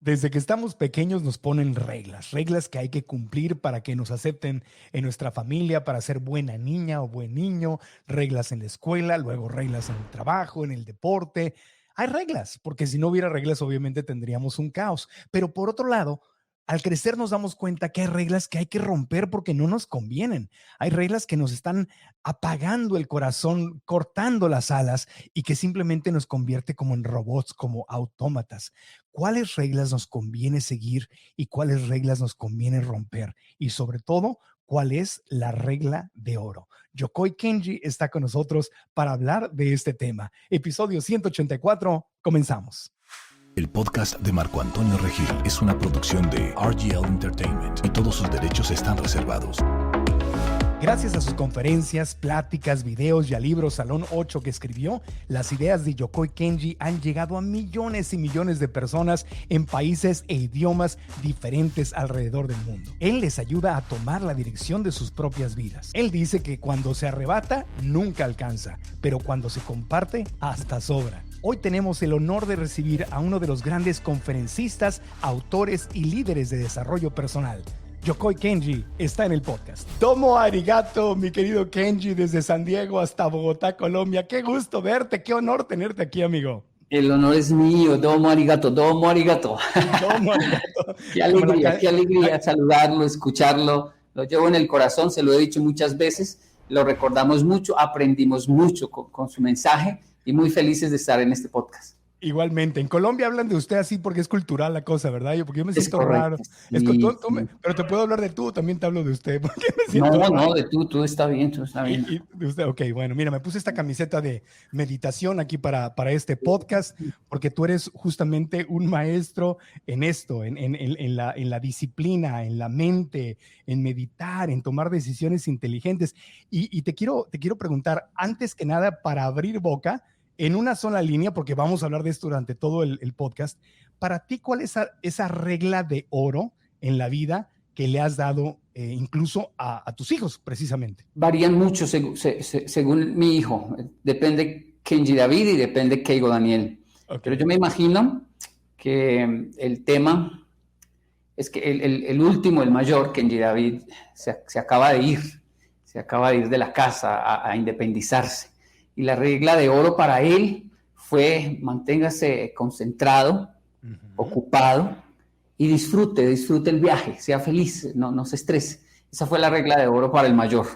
Desde que estamos pequeños nos ponen reglas, reglas que hay que cumplir para que nos acepten en nuestra familia, para ser buena niña o buen niño, reglas en la escuela, luego reglas en el trabajo, en el deporte. Hay reglas, porque si no hubiera reglas, obviamente tendríamos un caos. Pero por otro lado, al crecer nos damos cuenta que hay reglas que hay que romper porque no nos convienen. Hay reglas que nos están apagando el corazón, cortando las alas y que simplemente nos convierte como en robots, como autómatas. ¿Cuáles reglas nos conviene seguir y cuáles reglas nos conviene romper? Y sobre todo, ¿cuál es la regla de oro? Yokoi Kenji está con nosotros para hablar de este tema. Episodio 184, comenzamos. El podcast de Marco Antonio Regil es una producción de RGL Entertainment y todos sus derechos están reservados. Gracias a sus conferencias, pláticas, videos y al libro Salón 8 que escribió, las ideas de Yokoi Kenji han llegado a millones y millones de personas en países e idiomas diferentes alrededor del mundo. Él les ayuda a tomar la dirección de sus propias vidas. Él dice que cuando se arrebata, nunca alcanza, pero cuando se comparte, hasta sobra. Hoy tenemos el honor de recibir a uno de los grandes conferencistas, autores y líderes de desarrollo personal. Yokoi Kenji está en el podcast. Domo arigato, mi querido Kenji, desde San Diego hasta Bogotá, Colombia. Qué gusto verte, qué honor tenerte aquí, amigo. El honor es mío, domo arigato, domo arigato. Domo arigato. Qué alegría saludarlo, escucharlo. Lo llevo en el corazón, se lo he dicho muchas veces, lo recordamos mucho, aprendimos mucho con su mensaje y muy felices de estar en este podcast. Igualmente, en Colombia hablan de usted así porque es cultural la cosa, ¿verdad? Porque yo me siento raro. Sí, pero te puedo hablar de tú, también te hablo de usted. Porque me siento raro. No, de tú está bien, tú está bien. Y de usted, ok, bueno, mira, me puse esta camiseta de meditación aquí para este podcast, porque tú eres justamente un maestro en esto, en la disciplina, en la mente, en meditar, en tomar decisiones inteligentes. Y te quiero preguntar, antes que nada, para abrir boca, en una sola línea, porque vamos a hablar de esto durante todo el podcast, para ti, ¿cuál es esa regla de oro en la vida que le has dado incluso a tus hijos, precisamente? Varían mucho según mi hijo. Depende Kenji David y depende Keigo Daniel. Okay. Pero yo me imagino que el tema es que el último, el mayor, Kenji David, se acaba de ir. Se acaba de ir de la casa a independizarse. Y la regla de oro para él fue manténgase concentrado, ocupado y disfrute el viaje, sea feliz, no se estrese. Esa fue la regla de oro para el mayor,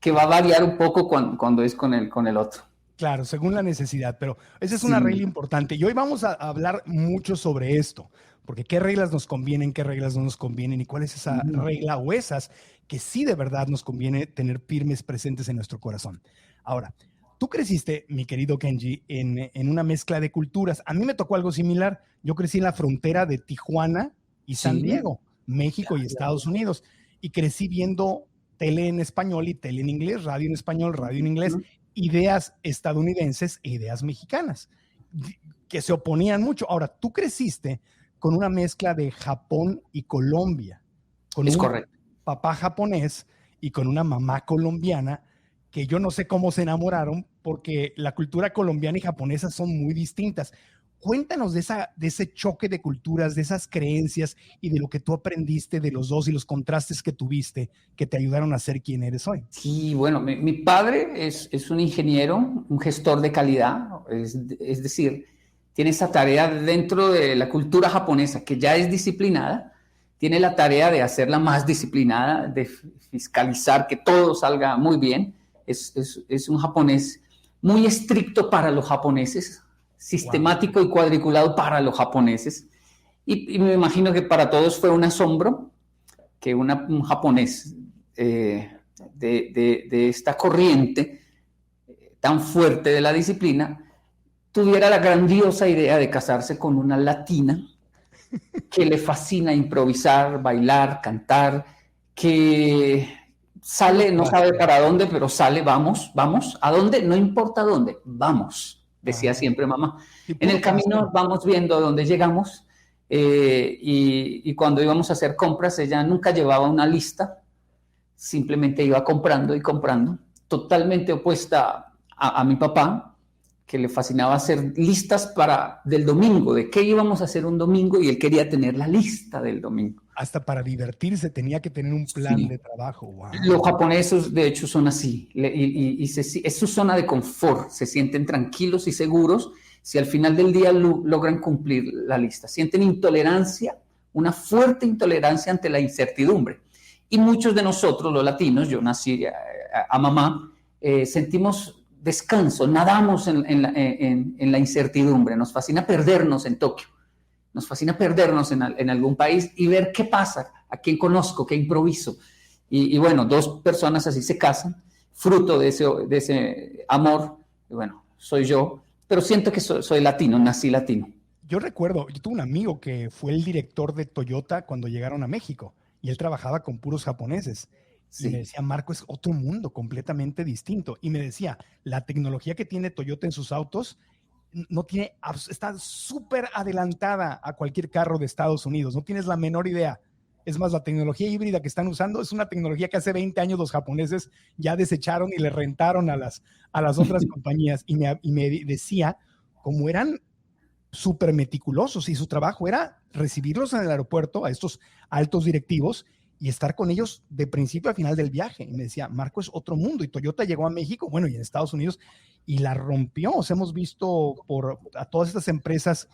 que va a variar un poco cuando es con el otro. Claro, según la necesidad, pero esa es una regla importante. Y hoy vamos a hablar mucho sobre esto, porque qué reglas nos convienen, qué reglas no nos convienen y cuál es esa regla o esas que sí de verdad nos conviene tener firmes presentes en nuestro corazón. Ahora, tú creciste, mi querido Kenji, en una mezcla de culturas. A mí me tocó algo similar. Yo crecí en la frontera de Tijuana y San Diego, México y Estados Unidos. Y crecí viendo tele en español y tele en inglés, radio en español, radio en inglés, ideas estadounidenses e ideas mexicanas, que se oponían mucho. Ahora, tú creciste con una mezcla de Japón y Colombia. Con un papá japonés y con una mamá colombiana, que yo no sé cómo se enamoraron, porque la cultura colombiana y japonesa son muy distintas. Cuéntanos de ese choque de culturas, de esas creencias y de lo que tú aprendiste de los dos y los contrastes que tuviste que te ayudaron a ser quien eres hoy. Sí, bueno, mi padre es un ingeniero, un gestor de calidad, es decir, tiene esa tarea dentro de la cultura japonesa, que ya es disciplinada, tiene la tarea de hacerla más disciplinada, de fiscalizar que todo salga muy bien. Es un japonés muy estricto para los japoneses, sistemático y cuadriculado para los japoneses. Y me imagino que para todos fue un asombro que un japonés de esta corriente tan fuerte de la disciplina tuviera la grandiosa idea de casarse con una latina que le fascina improvisar, bailar, cantar, que sale, no sabe para dónde, pero sale, vamos, ¿a dónde? No importa dónde, vamos, decía siempre mamá. En el camino vamos viendo a dónde llegamos y cuando íbamos a hacer compras, ella nunca llevaba una lista, simplemente iba comprando y comprando, totalmente opuesta a mi papá, que le fascinaba hacer listas del domingo, de qué íbamos a hacer un domingo, y él quería tener la lista del domingo. Hasta para divertirse tenía que tener un plan de trabajo. Wow. Los japoneses, de hecho, son así. Es su zona de confort. Se sienten tranquilos y seguros si al final del día logran cumplir la lista. Sienten intolerancia, una fuerte intolerancia ante la incertidumbre. Y muchos de nosotros, los latinos, yo nací a mamá, sentimos descanso, nadamos en la incertidumbre. Nos fascina perdernos en Tokio. Nos fascina perdernos en algún país y ver qué pasa, a quién conozco, qué improviso. Y bueno, 2 personas así se casan, fruto de ese amor. Y bueno, soy yo, pero siento que soy latino, nací latino. Yo recuerdo, yo tuve un amigo que fue el director de Toyota cuando llegaron a México y él trabajaba con puros japoneses. Sí. Y me decía, Marco, es otro mundo completamente distinto. Y me decía, la tecnología que tiene Toyota en sus autos está súper adelantada a cualquier carro de Estados Unidos. No tienes la menor idea. Es más, la tecnología híbrida que están usando es una tecnología que hace 20 años los japoneses ya desecharon y le rentaron a las otras compañías. Y me decía cómo eran súper meticulosos y su trabajo era recibirlos en el aeropuerto a estos altos directivos y estar con ellos de principio a final del viaje. Y me decía, Marco, es otro mundo. Y Toyota llegó a México, bueno, y en Estados Unidos, y la rompió. O sea, hemos visto a todas estas empresas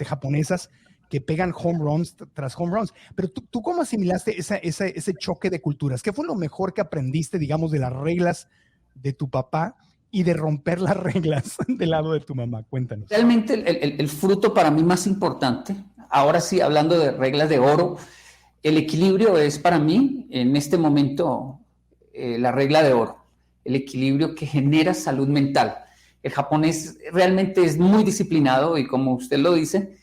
japonesas que pegan home runs tras home runs. Pero ¿tú cómo asimilaste ese choque de culturas? ¿Qué fue lo mejor que aprendiste, digamos, de las reglas de tu papá y de romper las reglas del lado de tu mamá? Cuéntanos. Realmente el fruto para mí más importante, ahora sí, hablando de reglas de oro, el equilibrio es para mí, en este momento, la regla de oro. El equilibrio que genera salud mental. El japonés realmente es muy disciplinado y, como usted lo dice,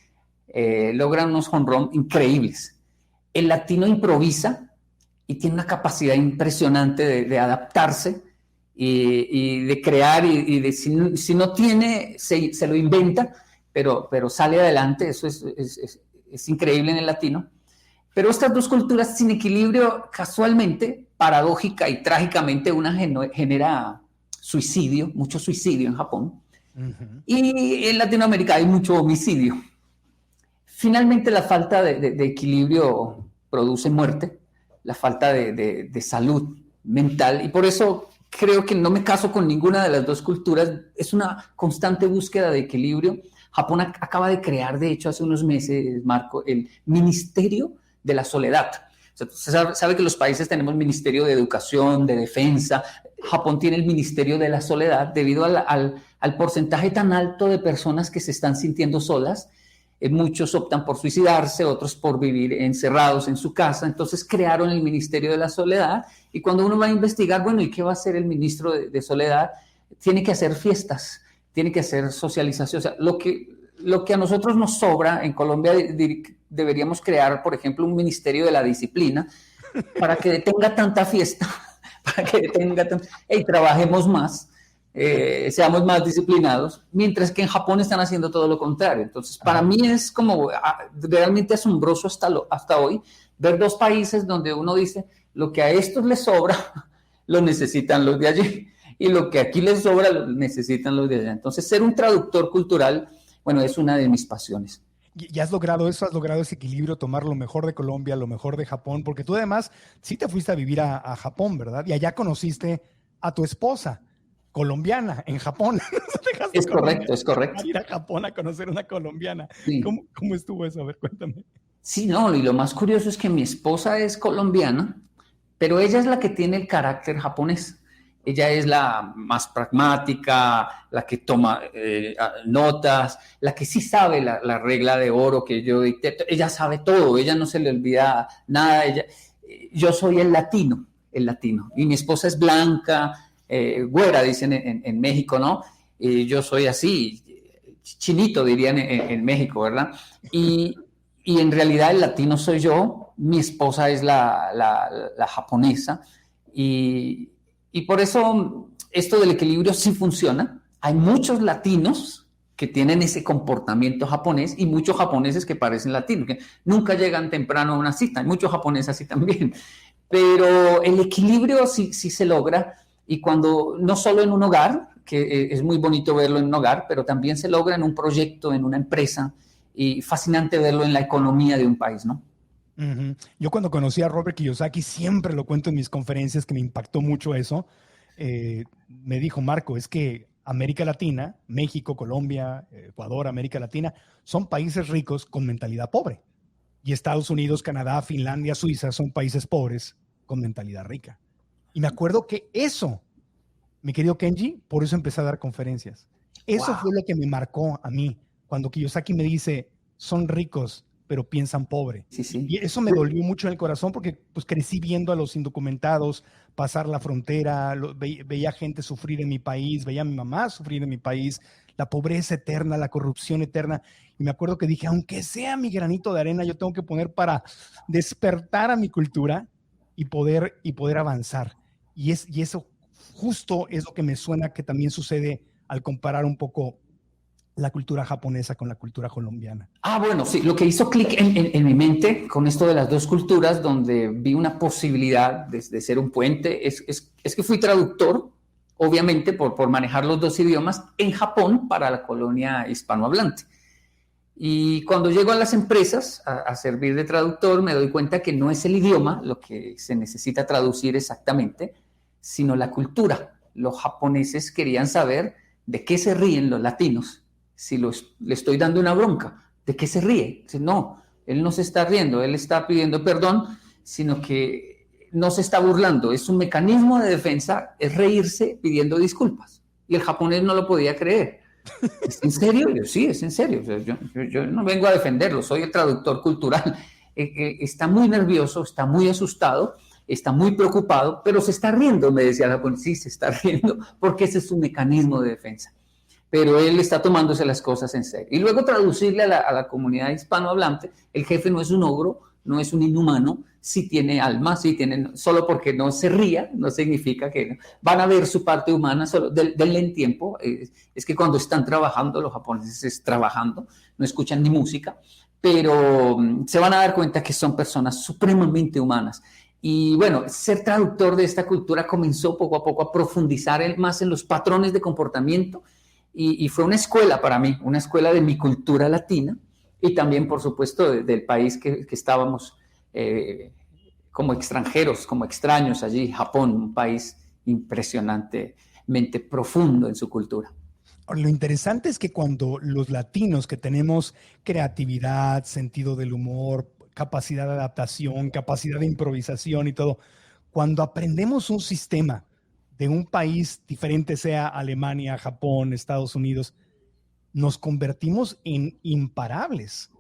logra unos home run increíbles. El latino improvisa y tiene una capacidad impresionante de adaptarse y de crear y si no tiene, se lo inventa, pero sale adelante. Eso es increíble en el latino. Pero estas 2 culturas sin equilibrio, casualmente, paradójica y trágicamente, una genera suicidio, mucho suicidio en Japón. Uh-huh. Y en Latinoamérica hay mucho homicidio. Finalmente, la falta de equilibrio produce muerte, la falta de salud mental. Y por eso creo que no me caso con ninguna de las 2 culturas. Es una constante búsqueda de equilibrio. Japón acaba de crear, de hecho, hace unos meses, Marco, el Ministerio de la Soledad. O sea, usted sabe que los países tenemos Ministerio de Educación, de Defensa. Japón tiene el Ministerio de la Soledad debido al porcentaje tan alto de personas que se están sintiendo solas. Muchos optan por suicidarse, otros por vivir encerrados en su casa. Entonces crearon el Ministerio de la Soledad y cuando uno va a investigar, bueno, ¿y qué va a hacer el ministro de Soledad? Tiene que hacer fiestas, tiene que hacer socialización. O sea, lo que a nosotros nos sobra en Colombia, deberíamos crear, por ejemplo, un ministerio de la disciplina para que detenga tanta fiesta, para que detenga y trabajemos más, seamos más disciplinados, mientras que en Japón están haciendo todo lo contrario. Entonces, para mí es como realmente asombroso hasta hoy ver 2 países donde uno dice, lo que a estos les sobra, lo necesitan los de allí, y lo que aquí les sobra, lo necesitan los de allá. Entonces, ser un traductor cultural, bueno, es una de mis pasiones. ¿Y has logrado eso? ¿Has logrado ese equilibrio, tomar lo mejor de Colombia, lo mejor de Japón? Porque tú además sí te fuiste a vivir a Japón, ¿verdad? Y allá conociste a tu esposa, colombiana, en Japón. Es correcto, es correcto. Ir a Japón a conocer una colombiana. Sí. ¿Cómo estuvo eso? A ver, cuéntame. Sí, no, y lo más curioso es que mi esposa es colombiana, pero ella es la que tiene el carácter japonés. Ella es la más pragmática, la que toma notas, la que sí sabe la regla de oro que yo dicté. Ella sabe todo, ella no se le olvida nada. Yo soy el latino, y mi esposa es blanca, güera, dicen en México, ¿no? Yo soy así, chinito, dirían en México, ¿verdad? Y en realidad el latino soy yo, mi esposa es la japonesa, y por eso esto del equilibrio sí funciona. Hay muchos latinos que tienen ese comportamiento japonés y muchos japoneses que parecen latinos, que nunca llegan temprano a una cita. Hay muchos japoneses así también. Pero el equilibrio sí se logra, y cuando no solo en un hogar, que es muy bonito verlo en un hogar, pero también se logra en un proyecto, en una empresa, y fascinante verlo en la economía de un país, ¿no? Yo cuando conocí a Robert Kiyosaki, siempre lo cuento en mis conferencias, que me impactó mucho eso, me dijo, Marco, es que América Latina, México, Colombia, Ecuador, América Latina, son países ricos con mentalidad pobre. Y Estados Unidos, Canadá, Finlandia, Suiza son países pobres con mentalidad rica. Y me acuerdo que eso, mi querido Kenji, por eso empecé a dar conferencias. Eso fue lo que me marcó a mí, cuando Kiyosaki me dice, son ricos, pero piensan pobre. Sí, sí. Y eso me dolió mucho en el corazón porque pues, crecí viendo a los indocumentados pasar la frontera, veía gente sufrir en mi país, veía a mi mamá sufrir en mi país, la pobreza eterna, la corrupción eterna. Y me acuerdo que dije, aunque sea mi granito de arena, yo tengo que poner para despertar a mi cultura y poder avanzar. Y eso justo es lo que me suena que también sucede al comparar un poco la cultura japonesa con la cultura colombiana. Bueno, sí, lo que hizo clic en mi mente con esto de las dos culturas, donde vi una posibilidad de ser un puente, es que fui traductor, obviamente por manejar los dos idiomas, en Japón para la colonia hispanohablante. Y cuando llego a las empresas a servir de traductor, me doy cuenta que no es el idioma lo que se necesita traducir exactamente, sino la cultura. Los japoneses querían saber de qué se ríen los latinos. Si le estoy dando una bronca, ¿de qué se ríe? Dice, no, él no se está riendo, él está pidiendo perdón, sino que no se está burlando. Es un mecanismo de defensa, es reírse pidiendo disculpas. Y el japonés no lo podía creer. ¿Es en serio? Yo, sí, es en serio. Yo no vengo a defenderlo, soy el traductor cultural. Está muy nervioso, está muy asustado, está muy preocupado, pero se está riendo, me decía el japonés. Sí, se está riendo, porque ese es su mecanismo de defensa. Pero él está tomándose las cosas en serio. Y luego traducirle a la comunidad hispanohablante, el jefe no es un ogro, no es un inhumano, sí tiene alma, sí tiene, solo porque no se ría, no significa que no. Van a ver su parte humana, solo denle en tiempo. Es que cuando están trabajando, los japoneses trabajando, no escuchan ni música, pero se van a dar cuenta que son personas supremamente humanas. Y bueno, ser traductor de esta cultura comenzó poco a poco a profundizar más en los patrones de comportamiento. Y fue una escuela para mí, una escuela de mi cultura latina y también, por supuesto, del país que estábamos como extranjeros, como extraños allí, Japón, un país impresionantemente profundo en su cultura. Lo interesante es que cuando los latinos que tenemos creatividad, sentido del humor, capacidad de adaptación, capacidad de improvisación y todo, cuando aprendemos un sistema de un país diferente, sea Alemania, Japón, Estados Unidos, nos convertimos en imparables.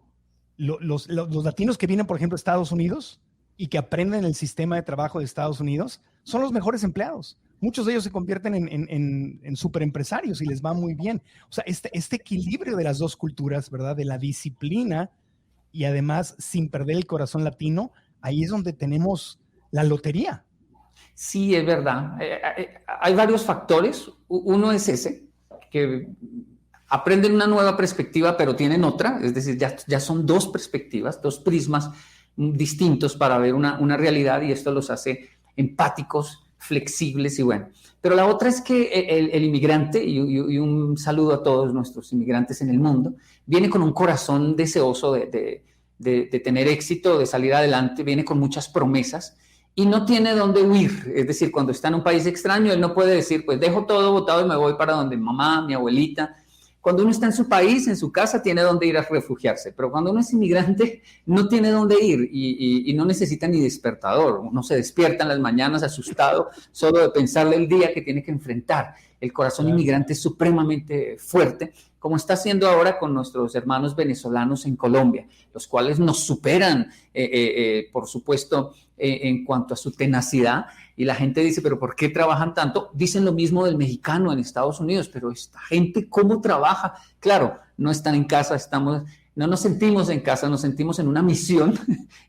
Los latinos que vienen, por ejemplo, a Estados Unidos y que aprenden el sistema de trabajo de Estados Unidos son los mejores empleados. Muchos de ellos se convierten en superempresarios y les va muy bien. O sea, este equilibrio de las dos culturas, ¿verdad? De la disciplina y además sin perder el corazón latino, ahí es donde tenemos la lotería. Sí, es verdad. Hay varios factores. Uno es ese, que aprenden una nueva perspectiva, pero tienen otra. Es decir, ya son dos perspectivas, dos prismas distintos para ver una realidad y esto los hace empáticos, flexibles y bueno. Pero la otra es que el inmigrante, y un saludo a todos nuestros inmigrantes en el mundo, viene con un corazón deseoso de tener éxito, de salir adelante, viene con muchas promesas. Y no tiene dónde huir, es decir, cuando está en un país extraño, él no puede decir, pues dejo todo botado y me voy para donde mamá, mi abuelita. Cuando uno está en su país, en su casa, tiene dónde ir a refugiarse, pero cuando uno es inmigrante, no tiene dónde ir y no necesita ni despertador. Uno se despierta en las mañanas asustado solo de pensarle el día que tiene que enfrentar. El corazón inmigrante es supremamente fuerte, como está haciendo ahora con nuestros hermanos venezolanos en Colombia, los cuales nos superan, por supuesto, en cuanto a su tenacidad. Y la gente dice, ¿pero por qué trabajan tanto? Dicen lo mismo del mexicano en Estados Unidos, pero esta gente, ¿cómo trabaja? Claro, no están en casa, no nos sentimos en casa, nos sentimos en una misión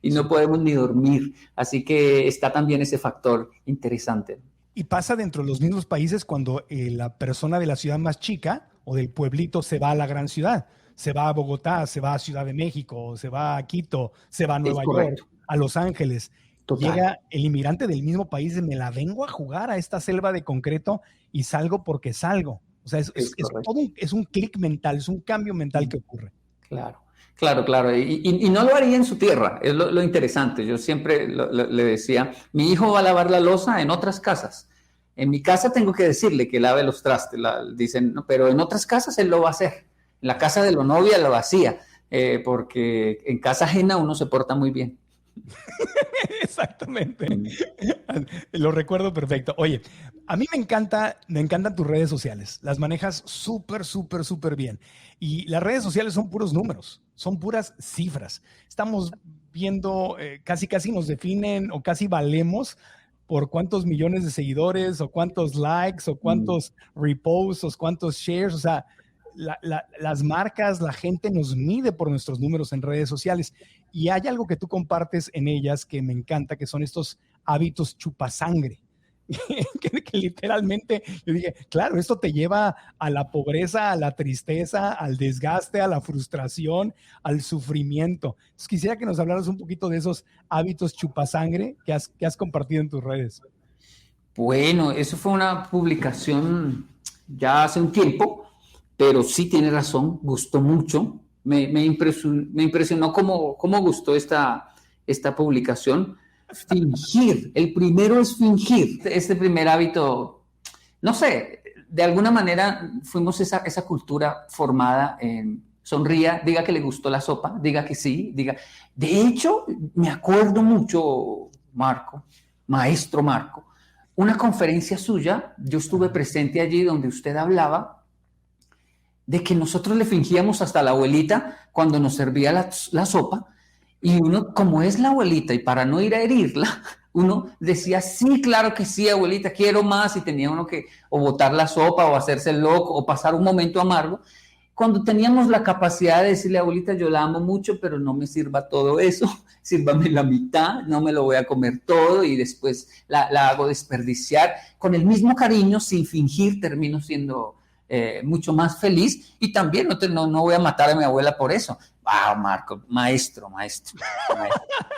y no podemos ni dormir. Así que está también ese factor interesante. Y pasa dentro de los mismos países cuando la persona de la ciudad más chica o del pueblito se va a la gran ciudad. Se va a Bogotá, se va a Ciudad de México, se va a Quito, se va a Nueva York, a Los Ángeles. Total. Llega el inmigrante del mismo país y me la vengo a jugar a esta selva de concreto y salgo porque salgo. O sea, es un clic mental, es un cambio mental que ocurre. Claro. Y no lo haría en su tierra, es lo interesante. Yo siempre le decía, mi hijo va a lavar la loza en otras casas. En mi casa tengo que decirle que lave los trastes, dicen, no, pero en otras casas él lo va a hacer. En la casa de la novia lo hacía, porque en casa ajena uno se porta muy bien. Exactamente. Lo recuerdo perfecto. Oye, a mí me encantan tus redes sociales. Las manejas súper bien. Y las redes sociales son puros números, son puras cifras. Estamos viendo, casi nos definen o casi valemos por cuántos millones de seguidores o cuántos likes o cuántos reposts o cuántos shares. O sea, las marcas, la gente nos mide por nuestros números en redes sociales. Y hay algo que tú compartes en ellas que me encanta, que son estos hábitos chupasangre. que literalmente yo dije, claro, esto te lleva a la pobreza, a la tristeza, al desgaste, a la frustración, al sufrimiento. Entonces, quisiera que nos hablaras un poquito de esos hábitos chupasangre que has compartido en tus redes. Bueno, eso fue una publicación ya hace un tiempo, pero sí tiene razón, gustó mucho. Me impresionó cómo gustó esta publicación. Fingir, el primero es fingir. Este primer hábito, no sé, de alguna manera fuimos esa cultura formada en sonría, diga que le gustó la sopa, diga que sí, diga. De hecho, me acuerdo mucho, maestro Marco, una conferencia suya, yo estuve presente allí donde usted hablaba de que nosotros le fingíamos hasta a la abuelita cuando nos servía la sopa. Y uno, como es la abuelita, y para no ir a herirla, uno decía, sí, claro que sí, abuelita, quiero más, y tenía uno que o botar la sopa, o hacerse el loco, o pasar un momento amargo, cuando teníamos la capacidad de decirle, abuelita, yo la amo mucho, pero no me sirva todo eso, sírvame la mitad, no me lo voy a comer todo, y después la hago desperdiciar. Con el mismo cariño, sin fingir, termino siendo mucho más feliz, y también no voy a matar a mi abuela por eso. Wow, Marco, maestro.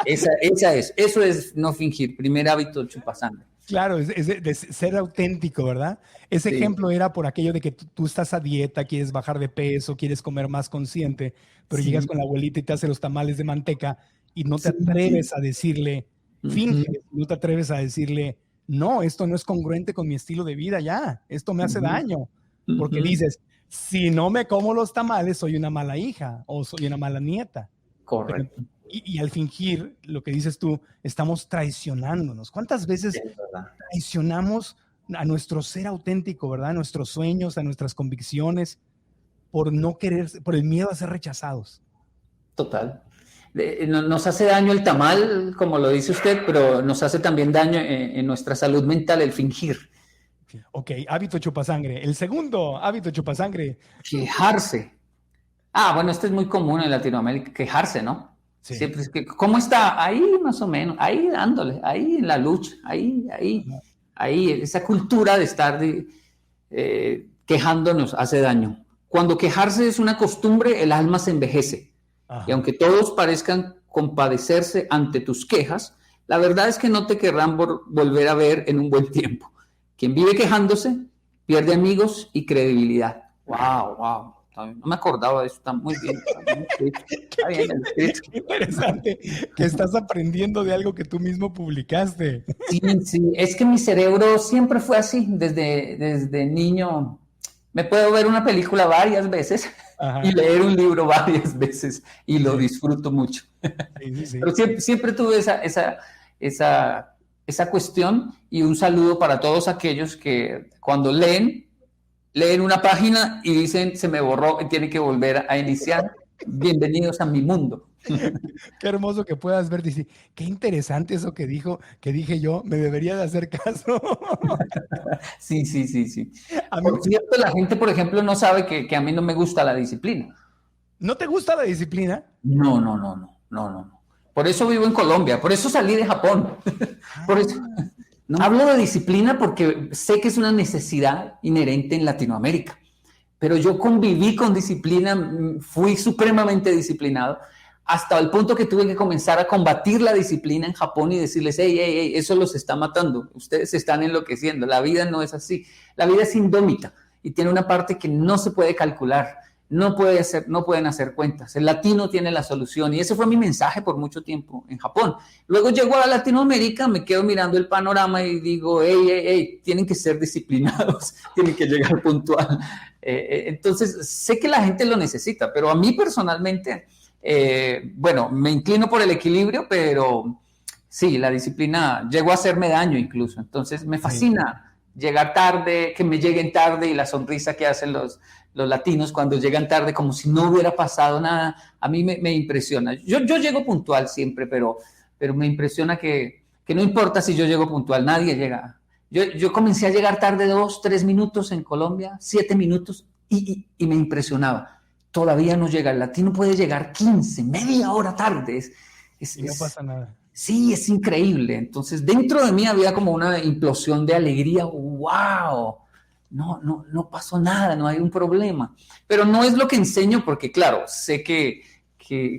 Eso es no fingir, primer hábito chupasangre. Claro, es de ser auténtico, ¿verdad? Ese ejemplo era por aquello de que tú estás a dieta, quieres bajar de peso, quieres comer más consciente, pero llegas con la abuelita y te hace los tamales de manteca y no te atreves a decirle, finges, no te atreves a decirle, no, esto no es congruente con mi estilo de vida ya, esto me hace daño, porque dices, si no me como los tamales, soy una mala hija o soy una mala nieta. Correcto. Y al fingir, lo que dices tú, estamos traicionándonos. ¿Cuántas veces traicionamos a nuestro ser auténtico, verdad? A nuestros sueños, a nuestras convicciones, por no querer, por el miedo a ser rechazados? Total. Nos hace daño el tamal, como lo dice usted, pero nos hace también daño en nuestra salud mental el fingir. Ok, hábito chupasangre. El segundo hábito chupasangre. Quejarse. Bueno, este es muy común en Latinoamérica, quejarse, ¿no? Sí. Siempre es que, ¿cómo está? Ahí más o menos, ahí dándole, ahí en la lucha, ahí, esa cultura de estar quejándonos hace daño. Cuando quejarse es una costumbre, el alma se envejece. Ajá. Y aunque todos parezcan compadecerse ante tus quejas, la verdad es que no te querrán volver a ver en un buen tiempo. Quien vive quejándose pierde amigos y credibilidad. Wow. No me acordaba de eso, está muy bien. Está bien Qué interesante que estás aprendiendo de algo que tú mismo publicaste. Sí, es que mi cerebro siempre fue así, desde niño. Me puedo ver una película varias veces y leer un libro varias veces y lo disfruto mucho. Sí. Pero siempre tuve esa cuestión, y un saludo para todos aquellos que cuando leen una página y dicen, se me borró y tiene que volver a iniciar. Bienvenidos a mi mundo. Qué hermoso que puedas ver. Dice, qué interesante eso que dije yo, me debería de hacer caso. Sí. Por cierto, la gente, por ejemplo, no sabe que a mí no me gusta la disciplina. ¿No te gusta la disciplina? No. Por eso vivo en Colombia, por eso salí de Japón. Por eso... No hablo de disciplina porque sé que es una necesidad inherente en Latinoamérica, pero yo conviví con disciplina, fui supremamente disciplinado, hasta el punto que tuve que comenzar a combatir la disciplina en Japón y decirles, hey, eso los está matando, ustedes se están enloqueciendo, la vida no es así, la vida es indómita, y tiene una parte que no se puede calcular. No pueden hacer cuentas. El latino tiene la solución y ese fue mi mensaje por mucho tiempo en Japón. Luego llego a Latinoamérica, me quedo mirando el panorama y digo, hey, tienen que ser disciplinados, tienen que llegar puntual. Entonces, sé que la gente lo necesita, pero a mí personalmente, me inclino por el equilibrio, pero sí, la disciplina llegó a hacerme daño incluso. Entonces, me fascina llegar tarde, que me lleguen tarde y la sonrisa que hacen los latinos cuando llegan tarde como si no hubiera pasado nada, a mí me impresiona. Yo llego puntual siempre, pero me impresiona que no importa si yo llego puntual, nadie llega. Yo comencé a llegar tarde 2, 3 minutos en Colombia, 7 minutos, y me impresionaba. Todavía no llega, el latino puede llegar 15, media hora tarde. Y no pasa nada. Sí, es increíble. Entonces, dentro de mí había como una implosión de alegría. ¡Wow! No pasó nada, no hay un problema. Pero no es lo que enseño porque, claro, sé qué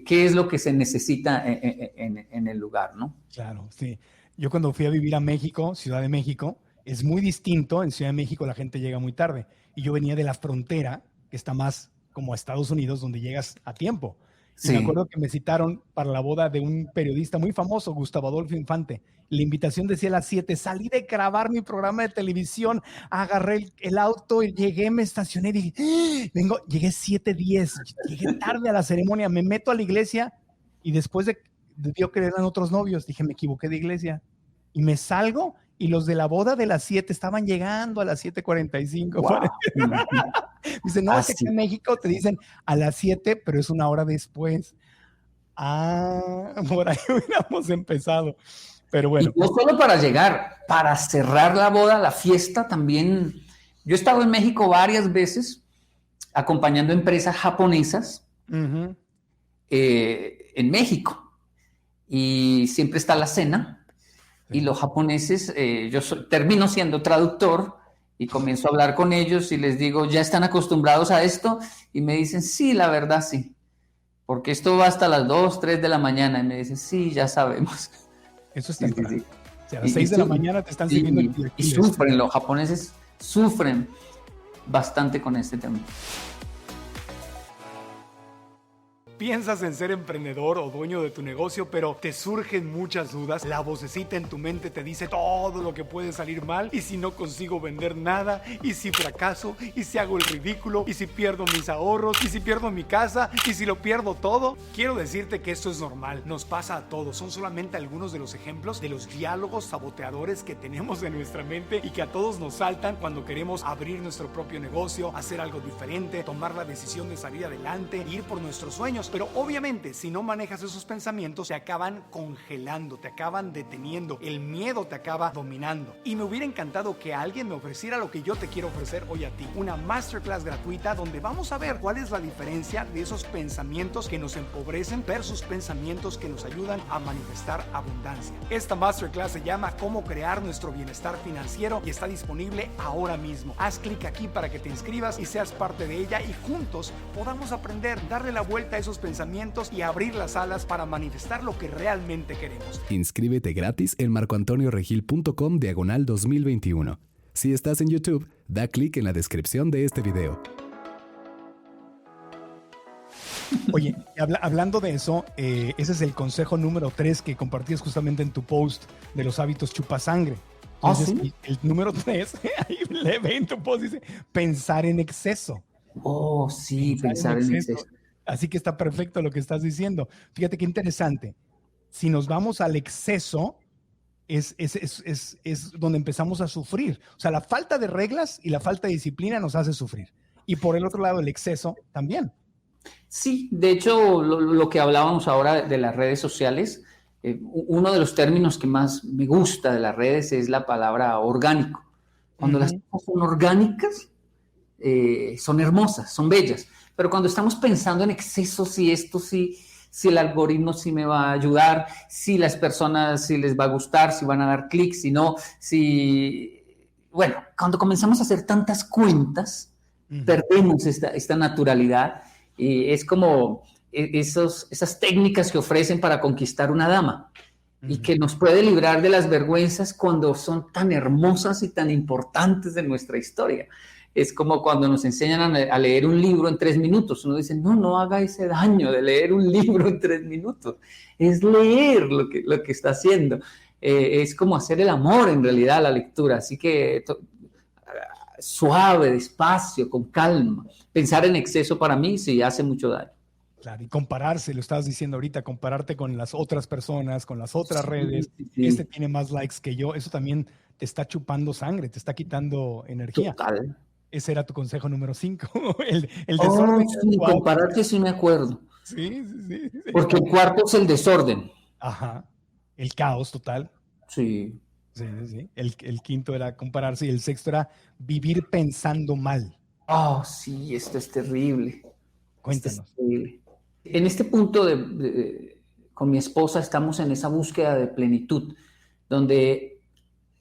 es lo que se necesita en el lugar, ¿no? Claro, sí. Yo cuando fui a vivir a México, Ciudad de México, es muy distinto. En Ciudad de México la gente llega muy tarde. Y yo venía de la frontera, que está más como a Estados Unidos, donde llegas a tiempo. Y me acuerdo que me citaron para la boda de un periodista muy famoso, Gustavo Adolfo Infante. La invitación decía a las 7. Salí de grabar mi programa de televisión, agarré el auto, y llegué, me estacioné y dije, llegué 7:10, llegué tarde a la ceremonia, me meto a la iglesia y después de vio que eran otros novios, dije, me equivoqué de iglesia. Y me salgo y los de la boda de las 7 estaban llegando a las 7:45. Wow. Dice, no, es que en México te dicen a las 7, pero es una hora después. Por ahí hubiéramos empezado. Pero bueno. Y no solo para llegar, para cerrar la boda, la fiesta también. Yo he estado en México varias veces acompañando empresas japonesas en México. Y siempre está la cena. Y los japoneses, termino siendo traductor y comienzo a hablar con ellos y les digo, ¿ya están acostumbrados a esto? Y me dicen, sí, la verdad sí. Porque esto va hasta las 2, 3 de la mañana. Y me dicen, sí, ya sabemos. Eso es temprano. Sí. O sea, a las 6 de la mañana te están sirviendo el y sufren, los japoneses sufren bastante con este tema. Piensas en ser emprendedor o dueño de tu negocio, pero te surgen muchas dudas. La vocecita en tu mente te dice todo lo que puede salir mal. ¿Y si no consigo vender nada? ¿Y si fracaso? ¿Y si hago el ridículo? ¿Y si pierdo mis ahorros? ¿Y si pierdo mi casa? ¿Y si lo pierdo todo? Quiero decirte que esto es normal. Nos pasa a todos. Son solamente algunos de los ejemplos de los diálogos saboteadores que tenemos en nuestra mente y que a todos nos saltan cuando queremos abrir nuestro propio negocio, hacer algo diferente, tomar la decisión de salir adelante, ir por nuestros sueños. Pero obviamente, si no manejas esos pensamientos, te acaban congelando, te acaban deteniendo, el miedo te acaba dominando. Y me hubiera encantado que alguien me ofreciera lo que yo te quiero ofrecer hoy a ti, una masterclass gratuita donde vamos a ver cuál es la diferencia de esos pensamientos que nos empobrecen versus pensamientos que nos ayudan a manifestar abundancia. Esta masterclass se llama Cómo crear nuestro bienestar financiero y está disponible ahora mismo. Haz clic aquí para que te inscribas y seas parte de ella y juntos podamos aprender, darle la vuelta a esos pensamientos y abrir las alas para manifestar lo que realmente queremos. Inscríbete gratis en marcoantonioregil.com/2021. Si estás en YouTube, da clic en la descripción de este video. Oye, hablando de eso, ese es el consejo número 3 que compartías justamente en tu post de los hábitos chupasangre. Entonces, ¿sí? El número 3, ahí le ve en tu post, dice, pensar en exceso. Oh, sí, pensar en exceso. Así que está perfecto lo que estás diciendo. Fíjate qué interesante. Si nos vamos al exceso, es donde empezamos a sufrir. O sea, la falta de reglas y la falta de disciplina nos hace sufrir. Y por el otro lado, el exceso también. Sí, de hecho, lo que hablábamos ahora de las redes sociales, uno de los términos que más me gusta de las redes es la palabra orgánico. Cuando las cosas son orgánicas, son hermosas, son bellas. Pero cuando estamos pensando en exceso, si el algoritmo sí me va a ayudar, si las personas sí les va a gustar, si van a dar clic, si no, bueno, cuando comenzamos a hacer tantas cuentas, perdemos esta naturalidad y es como esas técnicas que ofrecen para conquistar una dama y que nos puede librar de las vergüenzas cuando son tan hermosas y tan importantes de nuestra historia. Es como cuando nos enseñan a leer un libro en 3 minutos. Uno dice, no haga ese daño de leer un libro en 3 minutos. Es leer lo que está haciendo. Es como hacer el amor en realidad la lectura. Así que suave, despacio, con calma. Pensar en exceso para mí sí hace mucho daño. Claro, y compararse, lo estabas diciendo ahorita, compararte con las otras personas, con las otras redes. Sí. Este tiene más likes que yo. Eso también te está chupando sangre, te está quitando energía. Total. Ese era tu consejo número 5. el desorden. Sí, compararte sí me acuerdo. Sí. Porque el cuarto es el desorden. Ajá. El caos total. Sí. Sí. El quinto era compararse y el sexto era vivir pensando mal. Sí, esto es terrible. Cuéntanos. Esto es terrible. En este punto con mi esposa estamos en esa búsqueda de plenitud, donde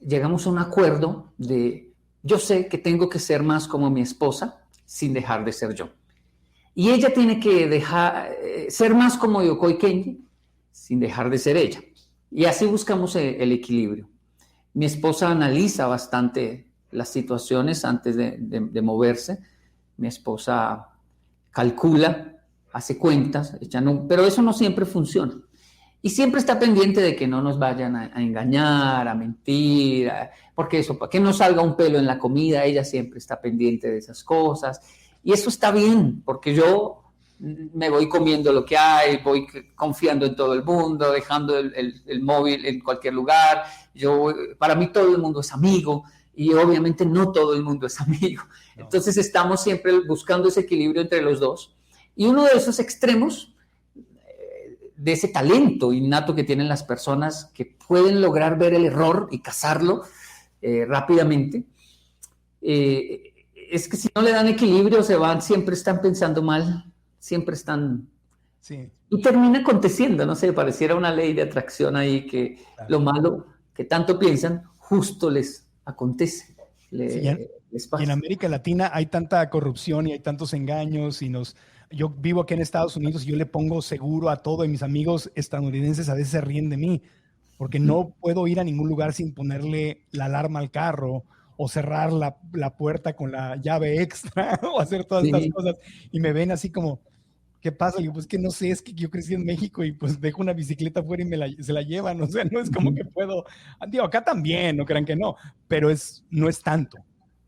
llegamos a un acuerdo de yo sé que tengo que ser más como mi esposa sin dejar de ser yo. Y ella tiene que ser más como Yokoi Kenji sin dejar de ser ella. Y así buscamos el equilibrio. Mi esposa analiza bastante las situaciones antes de moverse. Mi esposa calcula, hace cuentas, pero eso no siempre funciona. Y siempre está pendiente de que no nos vayan a engañar, a mentir, porque eso, para que no salga un pelo en la comida, ella siempre está pendiente de esas cosas. Y eso está bien, porque yo me voy comiendo lo que hay, voy confiando en todo el mundo, dejando el móvil en cualquier lugar. Para mí todo el mundo es amigo y obviamente no todo el mundo es amigo. No. Entonces estamos siempre buscando ese equilibrio entre los dos. Y uno de esos extremos, de ese talento innato que tienen las personas que pueden lograr ver el error y cazarlo rápidamente, es que si no le dan equilibrio siempre están pensando mal, siempre están... Sí. Y termina aconteciendo, no sé, pareciera una ley de atracción ahí que claro. Lo malo que tanto piensan justo les acontece. Les pasa. Y en América Latina hay tanta corrupción y hay tantos engaños yo vivo aquí en Estados Unidos y yo le pongo seguro a todo y mis amigos estadounidenses a veces se ríen de mí porque no puedo ir a ningún lugar sin ponerle la alarma al carro o cerrar la puerta con la llave extra o hacer todas estas cosas y me ven así como, ¿qué pasa? Y digo, pues que no sé, es que yo crecí en México y pues dejo una bicicleta afuera y se la llevan, o sea, no es como que puedo, digo, acá también, no crean que no, pero no es tanto.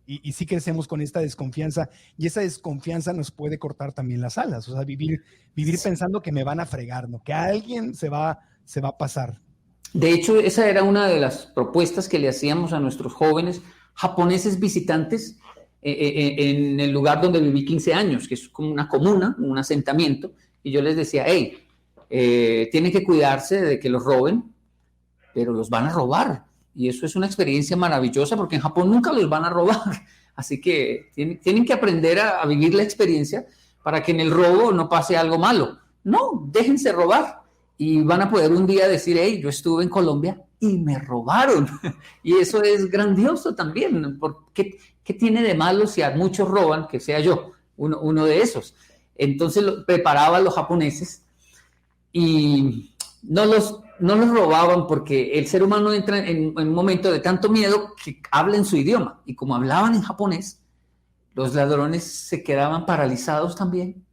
Y sí crecemos con esta desconfianza y esa desconfianza nos puede cortar también las alas, o sea, vivir pensando que me van a fregar, ¿no? Que a alguien se va a pasar. De hecho, esa era una de las propuestas que le hacíamos a nuestros jóvenes japoneses visitantes en el lugar donde viví 15 años, que es como una comuna, un asentamiento, y yo les decía, tienen que cuidarse de que los roben, pero los van a robar. Y eso es una experiencia maravillosa porque en Japón nunca los van a robar. Así que tienen que aprender a vivir la experiencia para que en el robo no pase algo malo. No, déjense robar. Y van a poder un día decir, yo estuve en Colombia y me robaron. Y eso es grandioso también. ¿Qué tiene de malo si a muchos roban, que sea yo uno de esos? Entonces preparaba a los japoneses y no los robaban porque el ser humano entra en un momento de tanto miedo que hablen su idioma. Y como hablaban en japonés, los ladrones se quedaban paralizados también.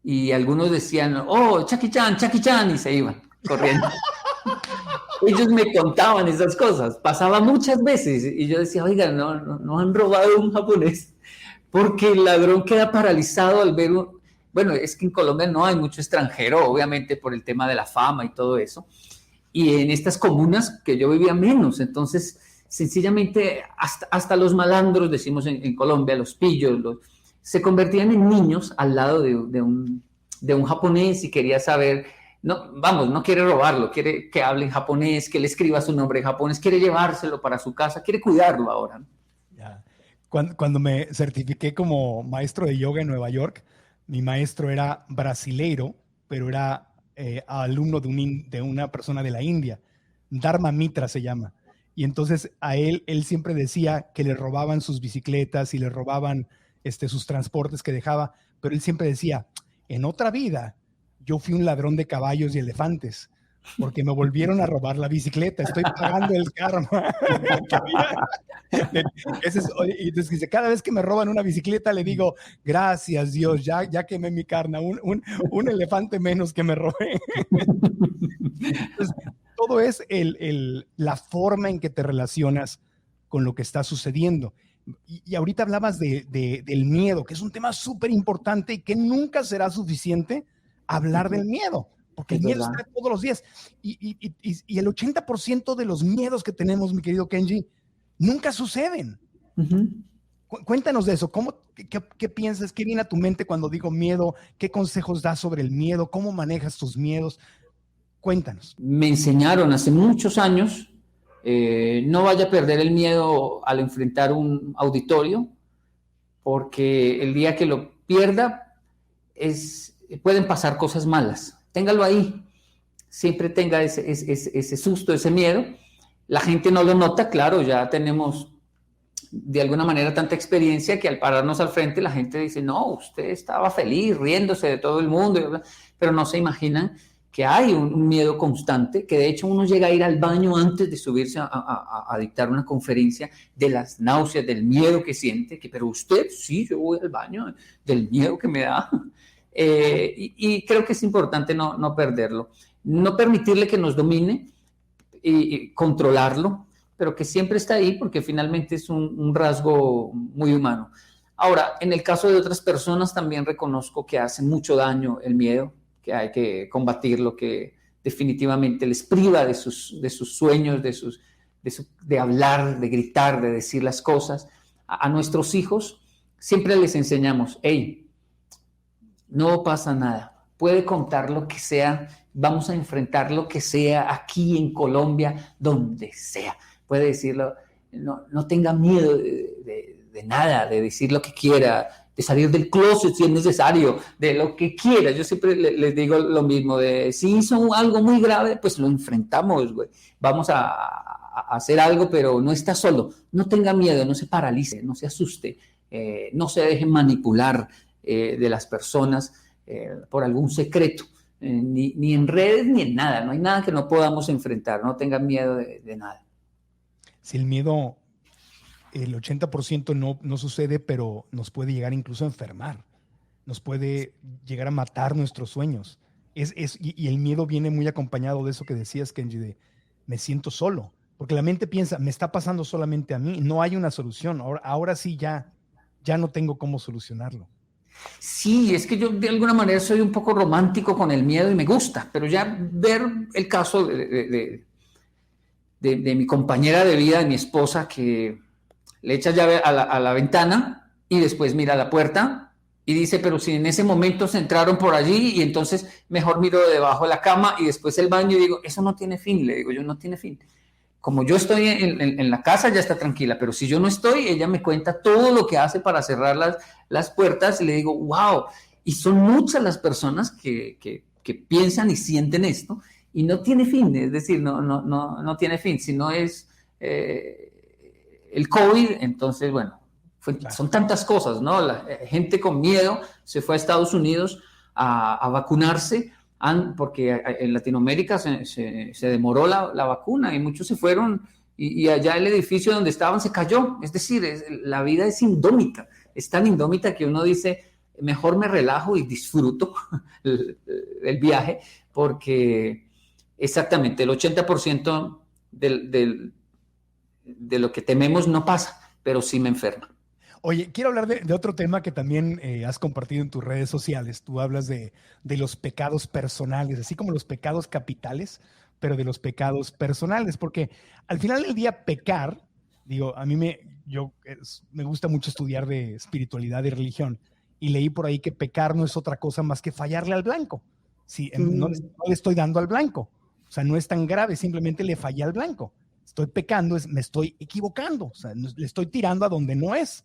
Y algunos decían, Chaki-chan, y se iban corriendo. Ellos me contaban esas cosas. Pasaba muchas veces. Y yo decía, oiga, no han robado un japonés. Porque el ladrón queda paralizado al ver Bueno, es que en Colombia no hay mucho extranjero, obviamente por el tema de la fama y todo eso. Y en estas comunas que yo vivía menos. Entonces, sencillamente, hasta los malandros, decimos en Colombia, los pillos, se convertían en niños al lado de un japonés y quería saber, no quiere robarlo, quiere que hable en japonés, que le escriba su nombre en japonés, quiere llevárselo para su casa, quiere cuidarlo ahora. Ya. Cuando me certifiqué como maestro de yoga en Nueva York, mi maestro era brasileiro, pero era alumno de una persona de la India. Dharma Mitra se llama. Y entonces a él siempre decía que le robaban sus bicicletas y le robaban sus transportes que dejaba, pero él siempre decía, en otra vida yo fui un ladrón de caballos y elefantes, porque me volvieron a robar la bicicleta, estoy pagando el karma. Y entonces dice, cada vez que me roban una bicicleta le digo, gracias Dios, ya quemé mi carne, un elefante menos que me robé. Entonces, todo es la forma en que te relacionas con lo que está sucediendo. Y ahorita hablabas del miedo, que es un tema súper importante y que nunca será suficiente hablar del miedo. Porque el miedo está todos los días. Y el 80% de los miedos que tenemos, mi querido Kenji, nunca suceden. Cuéntanos de eso. ¿Qué piensas? ¿Qué viene a tu mente cuando digo miedo? ¿Qué consejos das sobre el miedo? ¿Cómo manejas tus miedos? Cuéntanos. Me enseñaron hace muchos años, no vaya a perder el miedo al enfrentar un auditorio, porque el día que lo pierda pueden pasar cosas malas. Téngalo ahí, siempre tenga ese susto, ese miedo. La gente no lo nota, claro, ya tenemos de alguna manera tanta experiencia que al pararnos al frente la gente dice, no, usted estaba feliz, riéndose de todo el mundo, pero no se imaginan que hay un miedo constante, que de hecho uno llega a ir al baño antes de subirse a dictar una conferencia, de las náuseas, del miedo que siente, pero usted, sí, yo voy al baño del miedo que me da. Y creo que es importante no perderlo, no permitirle que nos domine y controlarlo, pero que siempre está ahí porque finalmente es un rasgo muy humano. Ahora, en el caso de otras personas también reconozco que hace mucho daño el miedo, que hay que combatirlo, que definitivamente les priva de sus sueños, de hablar, de gritar, de decir las cosas. A nuestros hijos siempre les enseñamos, hey, no pasa nada, puede contar lo que sea, vamos a enfrentar lo que sea aquí en Colombia, donde sea. Puede decirlo, no tenga miedo de nada, de decir lo que quiera, de salir del closet si es necesario, de lo que quiera. Yo siempre les digo lo mismo, de si hizo algo muy grave, pues lo enfrentamos, güey. Vamos a hacer algo, pero no está solo. No tenga miedo, no se paralice, no se asuste, no se deje manipular de las personas por algún secreto, ni en redes ni en nada. No hay nada que no podamos enfrentar, no tengan miedo de nada. Si el miedo, el 80% no sucede, pero nos puede llegar incluso a enfermar, nos puede llegar a matar nuestros sueños. Y el miedo viene muy acompañado de eso que decías, Kenji, de me siento solo, porque la mente piensa, me está pasando solamente a mí, no hay una solución, ahora sí ya no tengo cómo solucionarlo. Sí, es que yo de alguna manera soy un poco romántico con el miedo y me gusta, pero ya ver el caso de mi compañera de vida, de mi esposa, que le echa llave a la ventana y después mira a la puerta y dice, pero si en ese momento se entraron por allí y entonces mejor miro debajo de la cama y después el baño y digo, eso no tiene fin, le digo yo, no tiene fin. Como yo estoy en la casa ya está tranquila, pero si yo no estoy, ella me cuenta todo lo que hace para cerrar las puertas y le digo, wow, y son muchas las personas que piensan y sienten esto y no tiene fin, es decir, no tiene fin, si no es el COVID, entonces, bueno, son tantas cosas, ¿no? La gente con miedo se fue a Estados Unidos a vacunarse, porque en Latinoamérica se demoró la vacuna y muchos se fueron y allá el edificio donde estaban se cayó. Es decir, la vida es indómita, es tan indómita que uno dice, mejor me relajo y disfruto el viaje, porque exactamente el 80% de lo que tememos no pasa, pero sí me enferma. Oye, quiero hablar de otro tema que también has compartido en tus redes sociales. Tú hablas de los pecados personales, así como los pecados capitales, pero de los pecados personales, porque al final del día pecar, digo, a mí me gusta mucho estudiar de espiritualidad y religión, y leí por ahí que pecar no es otra cosa más que fallarle al blanco. Sí, no le estoy dando al blanco, o sea, no es tan grave, simplemente le fallé al blanco. Estoy pecando, me estoy equivocando, o sea, le estoy tirando a donde no es.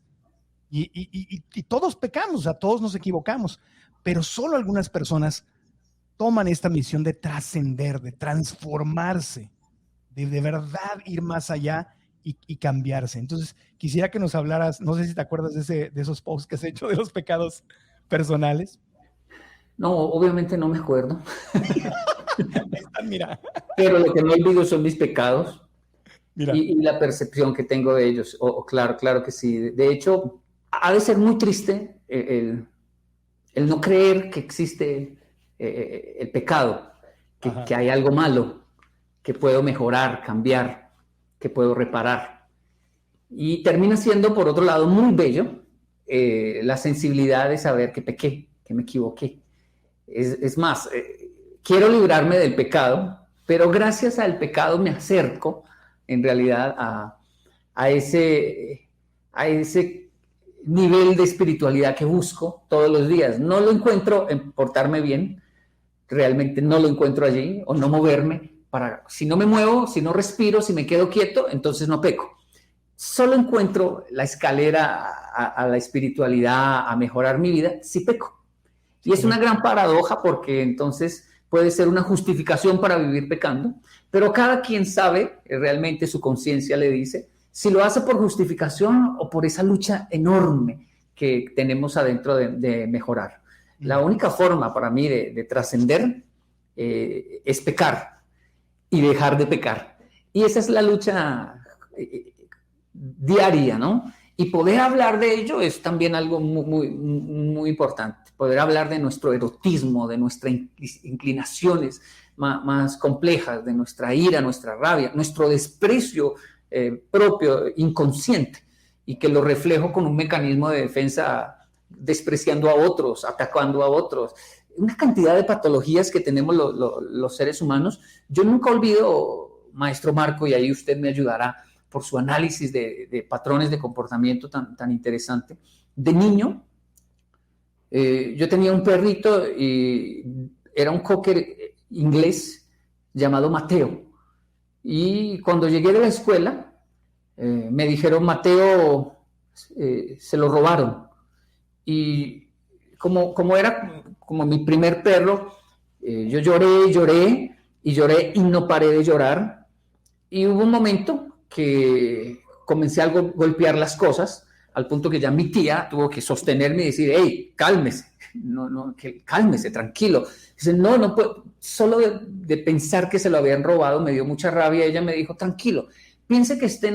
Y todos pecamos, o sea, todos nos equivocamos, pero solo algunas personas toman esta misión de trascender, de transformarse, de verdad ir más allá y cambiarse. Entonces, quisiera que nos hablaras, no sé si te acuerdas de esos posts que has hecho de los pecados personales. No, obviamente no me acuerdo. Mira. Pero lo que no olvido son mis pecados Mira. Y la percepción que tengo de ellos. Claro que sí. De hecho, ha de ser muy triste el no creer que existe el pecado, que hay algo malo, que puedo mejorar, cambiar, que puedo reparar. Y termina siendo, por otro lado, muy bello la sensibilidad de saber que pequé, que me equivoqué. Es más, quiero librarme del pecado, pero gracias al pecado me acerco, en realidad, a ese nivel de espiritualidad que busco todos los días. No lo encuentro en portarme bien, realmente no lo encuentro allí, o no moverme. Si no me muevo, si no respiro, si me quedo quieto, entonces no peco. Solo encuentro la escalera a la espiritualidad, a mejorar mi vida, si peco. Y es una gran paradoja porque entonces puede ser una justificación para vivir pecando, pero cada quien sabe, realmente su conciencia le dice, si lo hace por justificación o por esa lucha enorme que tenemos adentro de mejorar. La única forma para mí de trascender es pecar y dejar de pecar. Y esa es la lucha diaria, ¿no? Y poder hablar de ello es también algo muy, muy importante. Poder hablar de nuestro erotismo, de nuestras inclinaciones más complejas, de nuestra ira, nuestra rabia, nuestro desprecio propio, inconsciente, y que lo reflejo con un mecanismo de defensa despreciando a otros, atacando a otros. Una cantidad de patologías que tenemos los seres humanos. Yo nunca olvido, maestro Marco, y ahí usted me ayudará, por su análisis de patrones de comportamiento tan interesante. De niño, yo tenía un perrito y era un cocker inglés llamado Mateo. Y cuando llegué de la escuela, me dijeron, Mateo, se lo robaron. Y como era como mi primer perro, yo lloré y no paré de llorar. Y hubo un momento que comencé a golpear las cosas, al punto que ya mi tía tuvo que sostenerme y decir, hey, cálmese, cálmese, tranquilo. Dice, no puedo. Solo de pensar que se lo habían robado me dio mucha rabia. Ella me dijo, tranquilo, piense que está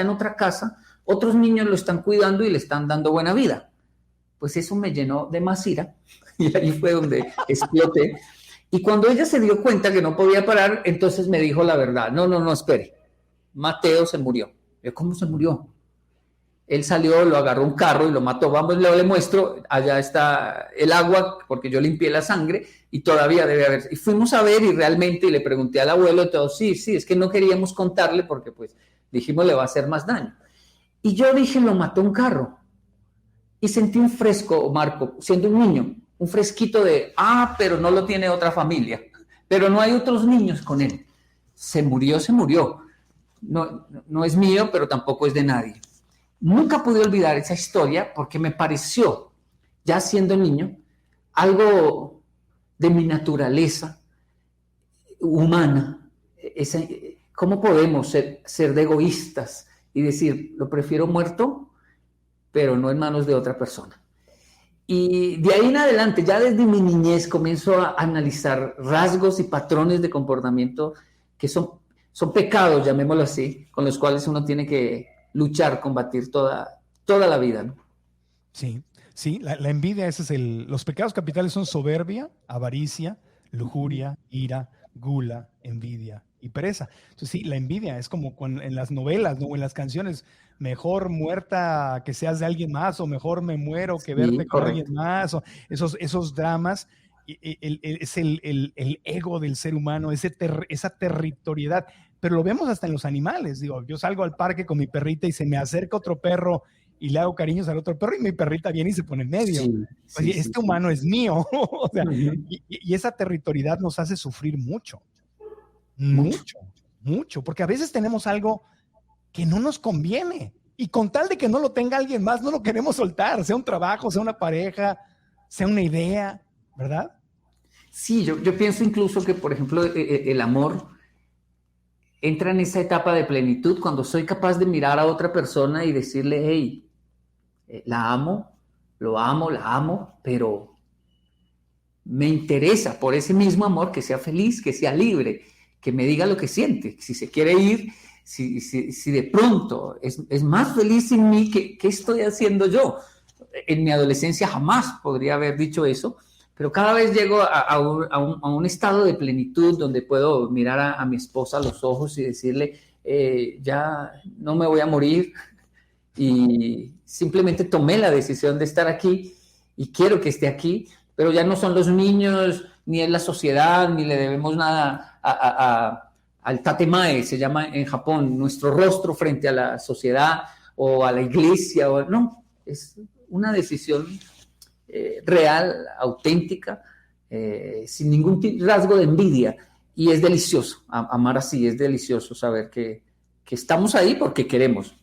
en otra casa, otros niños lo están cuidando y le están dando buena vida. Pues eso me llenó de más ira y ahí fue donde exploté. Y cuando ella se dio cuenta que no podía parar, entonces me dijo la verdad. No, espere. Mateo se murió. Yo, ¿cómo se murió? Él salió, lo agarró un carro y lo mató. Vamos, le muestro, allá está el agua, porque yo limpié la sangre y todavía debe haber. Y fuimos a ver y realmente, y le pregunté al abuelo y todo, sí, es que no queríamos contarle porque pues dijimos le va a hacer más daño. Y yo dije, lo mató un carro. Y sentí un fresco, Marco, siendo un niño, un fresquito pero no lo tiene otra familia, pero no hay otros niños con él. Se murió. No es mío, pero tampoco es de nadie. Nunca pude olvidar esa historia porque me pareció, ya siendo niño, algo de mi naturaleza humana. ¿Cómo podemos ser de egoístas y decir, lo prefiero muerto, pero no en manos de otra persona? Y de ahí en adelante, ya desde mi niñez, comienzo a analizar rasgos y patrones de comportamiento que son pecados, llamémoslo así, con los cuales uno tiene que luchar, combatir toda la vida, ¿no? Sí, la envidia, los pecados capitales son soberbia, avaricia, lujuria, ira, gula, envidia y pereza. Entonces sí, la envidia es como en las novelas, ¿no? O en las canciones, mejor muerta que seas de alguien más, o mejor me muero que verte con alguien más, o esos dramas. Es el ego del ser humano, esa territorialidad, pero lo vemos hasta en los animales. Digo, yo salgo al parque con mi perrita y se me acerca otro perro y le hago cariños al otro perro y mi perrita viene y se pone en medio. Este humano es mío. O sea, y esa territorialidad nos hace sufrir mucho, porque a veces tenemos algo que no nos conviene y con tal de que no lo tenga alguien más, no lo queremos soltar, sea un trabajo, sea una pareja, sea una idea, ¿verdad? Sí, yo pienso incluso que, por ejemplo, el amor entra en esa etapa de plenitud cuando soy capaz de mirar a otra persona y decirle, hey, la amo, la amo, pero me interesa por ese mismo amor que sea feliz, que sea libre, que me diga lo que siente, si se quiere ir, si de pronto es más feliz sin mí, ¿qué estoy haciendo yo? En mi adolescencia jamás podría haber dicho eso, pero cada vez llego a un estado de plenitud donde puedo mirar a mi esposa a los ojos y decirle, ya no me voy a morir, y simplemente tomé la decisión de estar aquí y quiero que esté aquí, pero ya no son los niños, ni es la sociedad, ni le debemos nada al tatemae, se llama en Japón, nuestro rostro frente a la sociedad o a la iglesia. No, es una decisión real, auténtica, sin ningún rasgo de envidia. Y es delicioso amar así, es delicioso saber que estamos ahí porque queremos.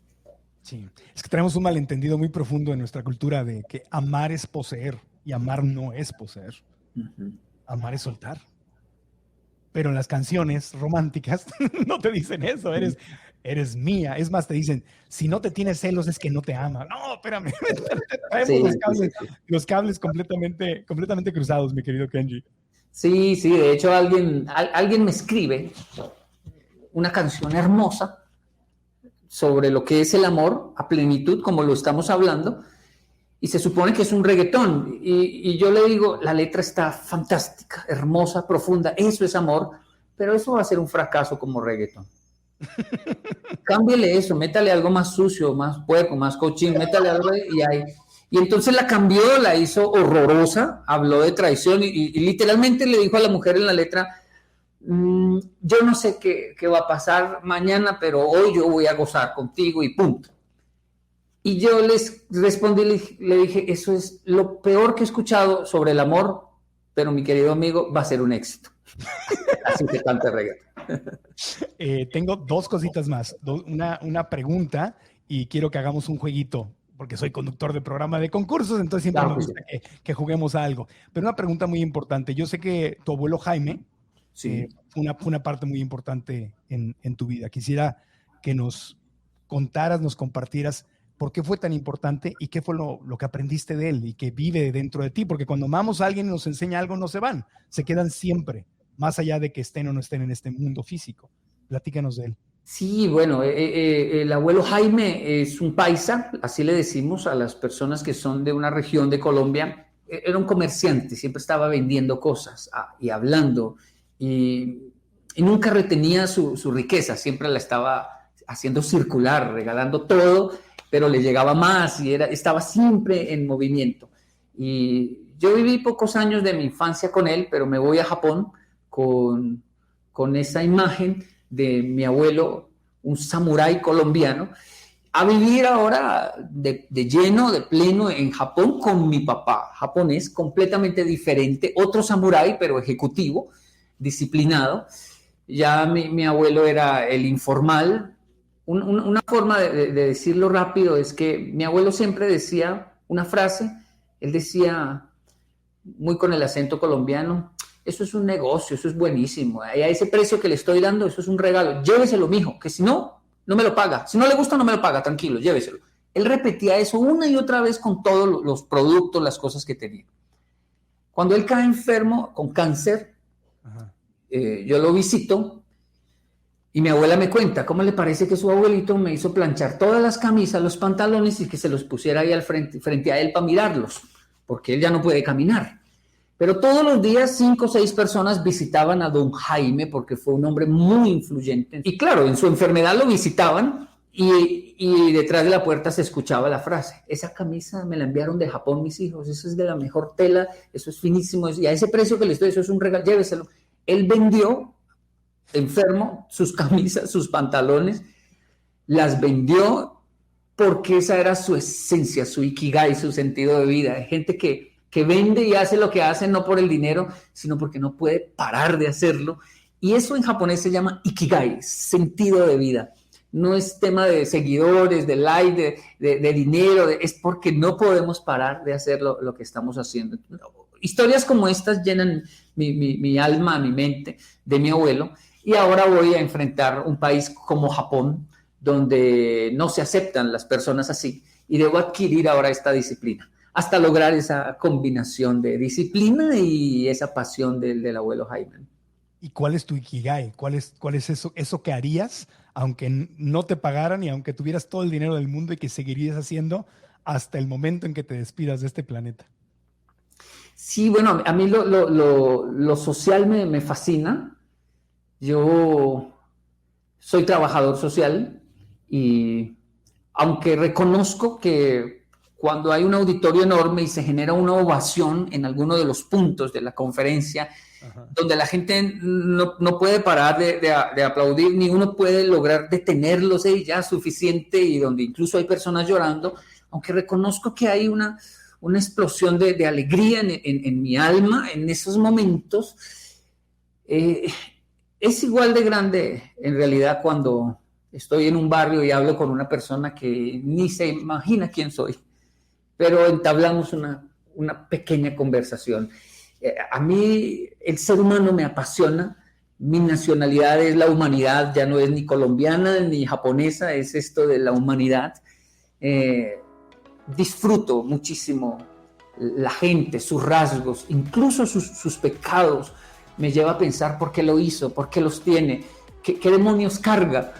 Sí, es que tenemos un malentendido muy profundo en nuestra cultura de que amar es poseer y amar no es poseer. Uh-huh. Amar es soltar. Pero en las canciones románticas no te dicen eso, eres mía. Es más, te dicen, si no te tienes celos es que no te ama. No, espérame, traemos los cables completamente cruzados, mi querido Kenji. Sí, de hecho alguien me escribe una canción hermosa sobre lo que es el amor a plenitud, como lo estamos hablando, y se supone que es un reggaetón, y yo le digo, la letra está fantástica, hermosa, profunda, eso es amor, pero eso va a ser un fracaso como reggaetón. Cámbiale eso, métale algo más sucio, más puerco, más cochín, métale algo y entonces la cambió, la hizo horrorosa, habló de traición y literalmente le dijo a la mujer en la letra, yo no sé qué va a pasar mañana, pero hoy yo voy a gozar contigo y punto. Y yo les respondí, le dije, eso es lo peor que he escuchado sobre el amor, pero mi querido amigo, va a ser un éxito. Así que canta reggaetón. Tengo dos cositas más, una pregunta y quiero que hagamos un jueguito, porque soy conductor de programa de concursos, entonces siempre me gusta que juguemos a algo. Pero una pregunta muy importante, yo sé que tu abuelo Jaime fue una parte muy importante en tu vida. Quisiera que nos contaras, nos compartieras por qué fue tan importante y qué fue lo que aprendiste de él y que vive dentro de ti, porque cuando amamos a alguien y nos enseña algo, no se van, se quedan siempre, más allá de que estén o no estén en este mundo físico. Platícanos de él. Sí, bueno, el abuelo Jaime es un paisa, así le decimos a las personas que son de una región de Colombia. Era un comerciante, siempre estaba vendiendo cosas y hablando y nunca retenía su riqueza, siempre la estaba haciendo circular, regalando todo, pero le llegaba más y estaba siempre en movimiento. Y yo viví pocos años de mi infancia con él, pero me voy a Japón con esa imagen de mi abuelo, un samurái colombiano, a vivir ahora de lleno, de pleno en Japón con mi papá, japonés, completamente diferente, otro samurái, pero ejecutivo, disciplinado. Ya mi abuelo era el informal. Una forma de decirlo rápido es que mi abuelo siempre decía una frase, él decía, muy con el acento colombiano, eso es un negocio, eso es buenísimo, a ese precio que le estoy dando, eso es un regalo, lléveselo, mijo, que si no, no me lo paga, si no le gusta, no me lo paga, tranquilo, lléveselo. Él repetía eso una y otra vez con todos los productos, las cosas que tenía. Cuando él cae enfermo con cáncer, yo lo visito y mi abuela me cuenta cómo le parece que su abuelito me hizo planchar todas las camisas, los pantalones y que se los pusiera ahí frente a él para mirarlos, porque él ya no puede caminar. Pero todos los días 5 o 6 personas visitaban a don Jaime porque fue un hombre muy influyente. Y claro, en su enfermedad lo visitaban y detrás de la puerta se escuchaba la frase, esa camisa me la enviaron de Japón mis hijos, eso es de la mejor tela, eso es finísimo, y a ese precio que les doy, eso es un regalo, lléveselo. Él vendió, enfermo, sus camisas, sus pantalones, las vendió porque esa era su esencia, su ikigai, su sentido de vida. Hay gente que vende y hace lo que hace no por el dinero, sino porque no puede parar de hacerlo. Y eso en japonés se llama ikigai, sentido de vida. No es tema de seguidores, de like, de dinero, es porque no podemos parar de hacer lo que estamos haciendo. Historias como estas llenan mi alma, mi mente, de mi abuelo. Y ahora voy a enfrentar un país como Japón, donde no se aceptan las personas así, y debo adquirir ahora esta disciplina. hasta lograr esa combinación de disciplina y esa pasión del abuelo Jaime. ¿Y cuál es tu Ikigai? ¿Cuál es eso que harías aunque no te pagaran y aunque tuvieras todo el dinero del mundo y que seguirías haciendo hasta el momento en que te despidas de este planeta? Sí, bueno, a mí lo social me fascina. Yo soy trabajador social y aunque reconozco que cuando hay un auditorio enorme y se genera una ovación en alguno de los puntos de la conferencia, ajá, donde la gente no puede parar de aplaudir, ni uno puede lograr detenerlos ya suficiente, y donde incluso hay personas llorando, aunque reconozco que hay una explosión de alegría en mi alma en esos momentos, es igual de grande en realidad cuando estoy en un barrio y hablo con una persona que ni se imagina quién soy, pero entablamos una pequeña conversación. A mí el ser humano me apasiona, mi nacionalidad es la humanidad, ya no es ni colombiana ni japonesa, es esto de la humanidad. Disfruto muchísimo la gente, sus rasgos, incluso sus pecados. Me lleva a pensar por qué lo hizo, por qué los tiene, qué demonios carga.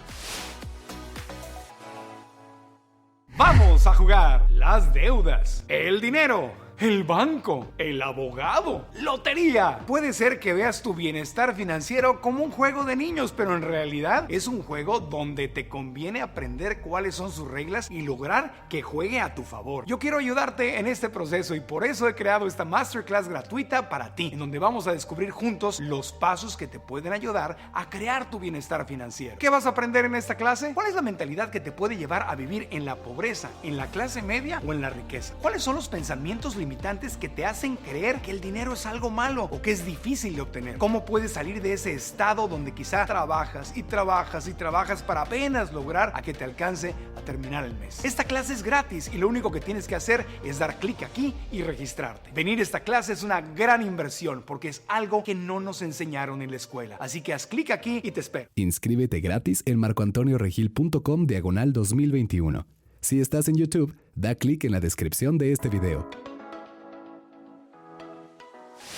Vamos a jugar las deudas, el dinero, el banco, el abogado, lotería. Puede ser que veas tu bienestar financiero como un juego de niños, pero en realidad es un juego donde te conviene aprender cuáles son sus reglas y lograr que juegue a tu favor. Yo quiero ayudarte en este proceso y por eso he creado esta masterclass gratuita para ti, en donde vamos a descubrir juntos los pasos que te pueden ayudar a crear tu bienestar financiero. ¿Qué vas a aprender en esta clase? ¿Cuál es la mentalidad que te puede llevar a vivir en la pobreza, en la clase media o en la riqueza? ¿Cuáles son los pensamientos limitantes que te hacen creer que el dinero es algo malo o que es difícil de obtener? ¿Cómo puedes salir de ese estado donde quizá trabajas y trabajas y trabajas para apenas lograr a que te alcance a terminar el mes? Esta clase es gratis y lo único que tienes que hacer es dar clic aquí y registrarte. Venir a esta clase es una gran inversión porque es algo que no nos enseñaron en la escuela. Así que haz clic aquí y te espero. Inscríbete gratis en marcoantonioregil.com/2021. Si estás en YouTube, da clic en la descripción de este video.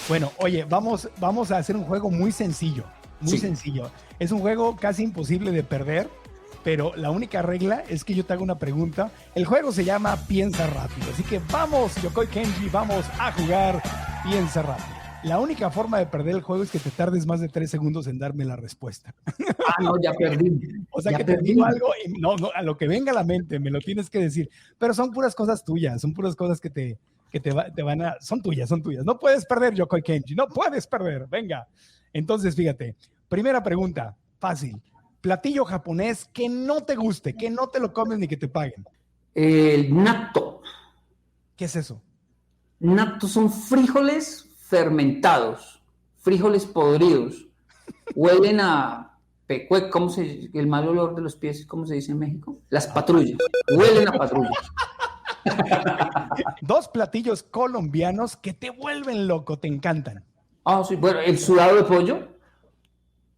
Bueno, oye, vamos a hacer un juego muy sencillo, muy sencillo. Es un juego casi imposible de perder, pero la única regla es que yo te hago una pregunta. El juego se llama Piensa Rápido, así que vamos, Yokoi Kenji, vamos a jugar Piensa Rápido. La única forma de perder el juego es que te tardes más de 3 segundos en darme la respuesta. No, ya perdí. O sea, ya que perdí. te digo algo y no, a lo que venga a la mente me lo tienes que decir. Pero son puras cosas tuyas, son puras cosas que te van a... Son tuyas. No puedes perder, Yokoi Kenji, no puedes perder. Venga. Entonces, fíjate. Primera pregunta, fácil. Platillo japonés que no te guste, que no te lo comes ni que te paguen. El natto. ¿Qué es eso? Natto son frijoles fermentados, frijoles podridos. Huelen a pecue, el mal olor de los pies, ¿cómo se dice en México? Las patrullas. Huelen a patrullas. 2 platillos colombianos que te vuelven loco, te encantan. Sí, bueno, el sudado de pollo,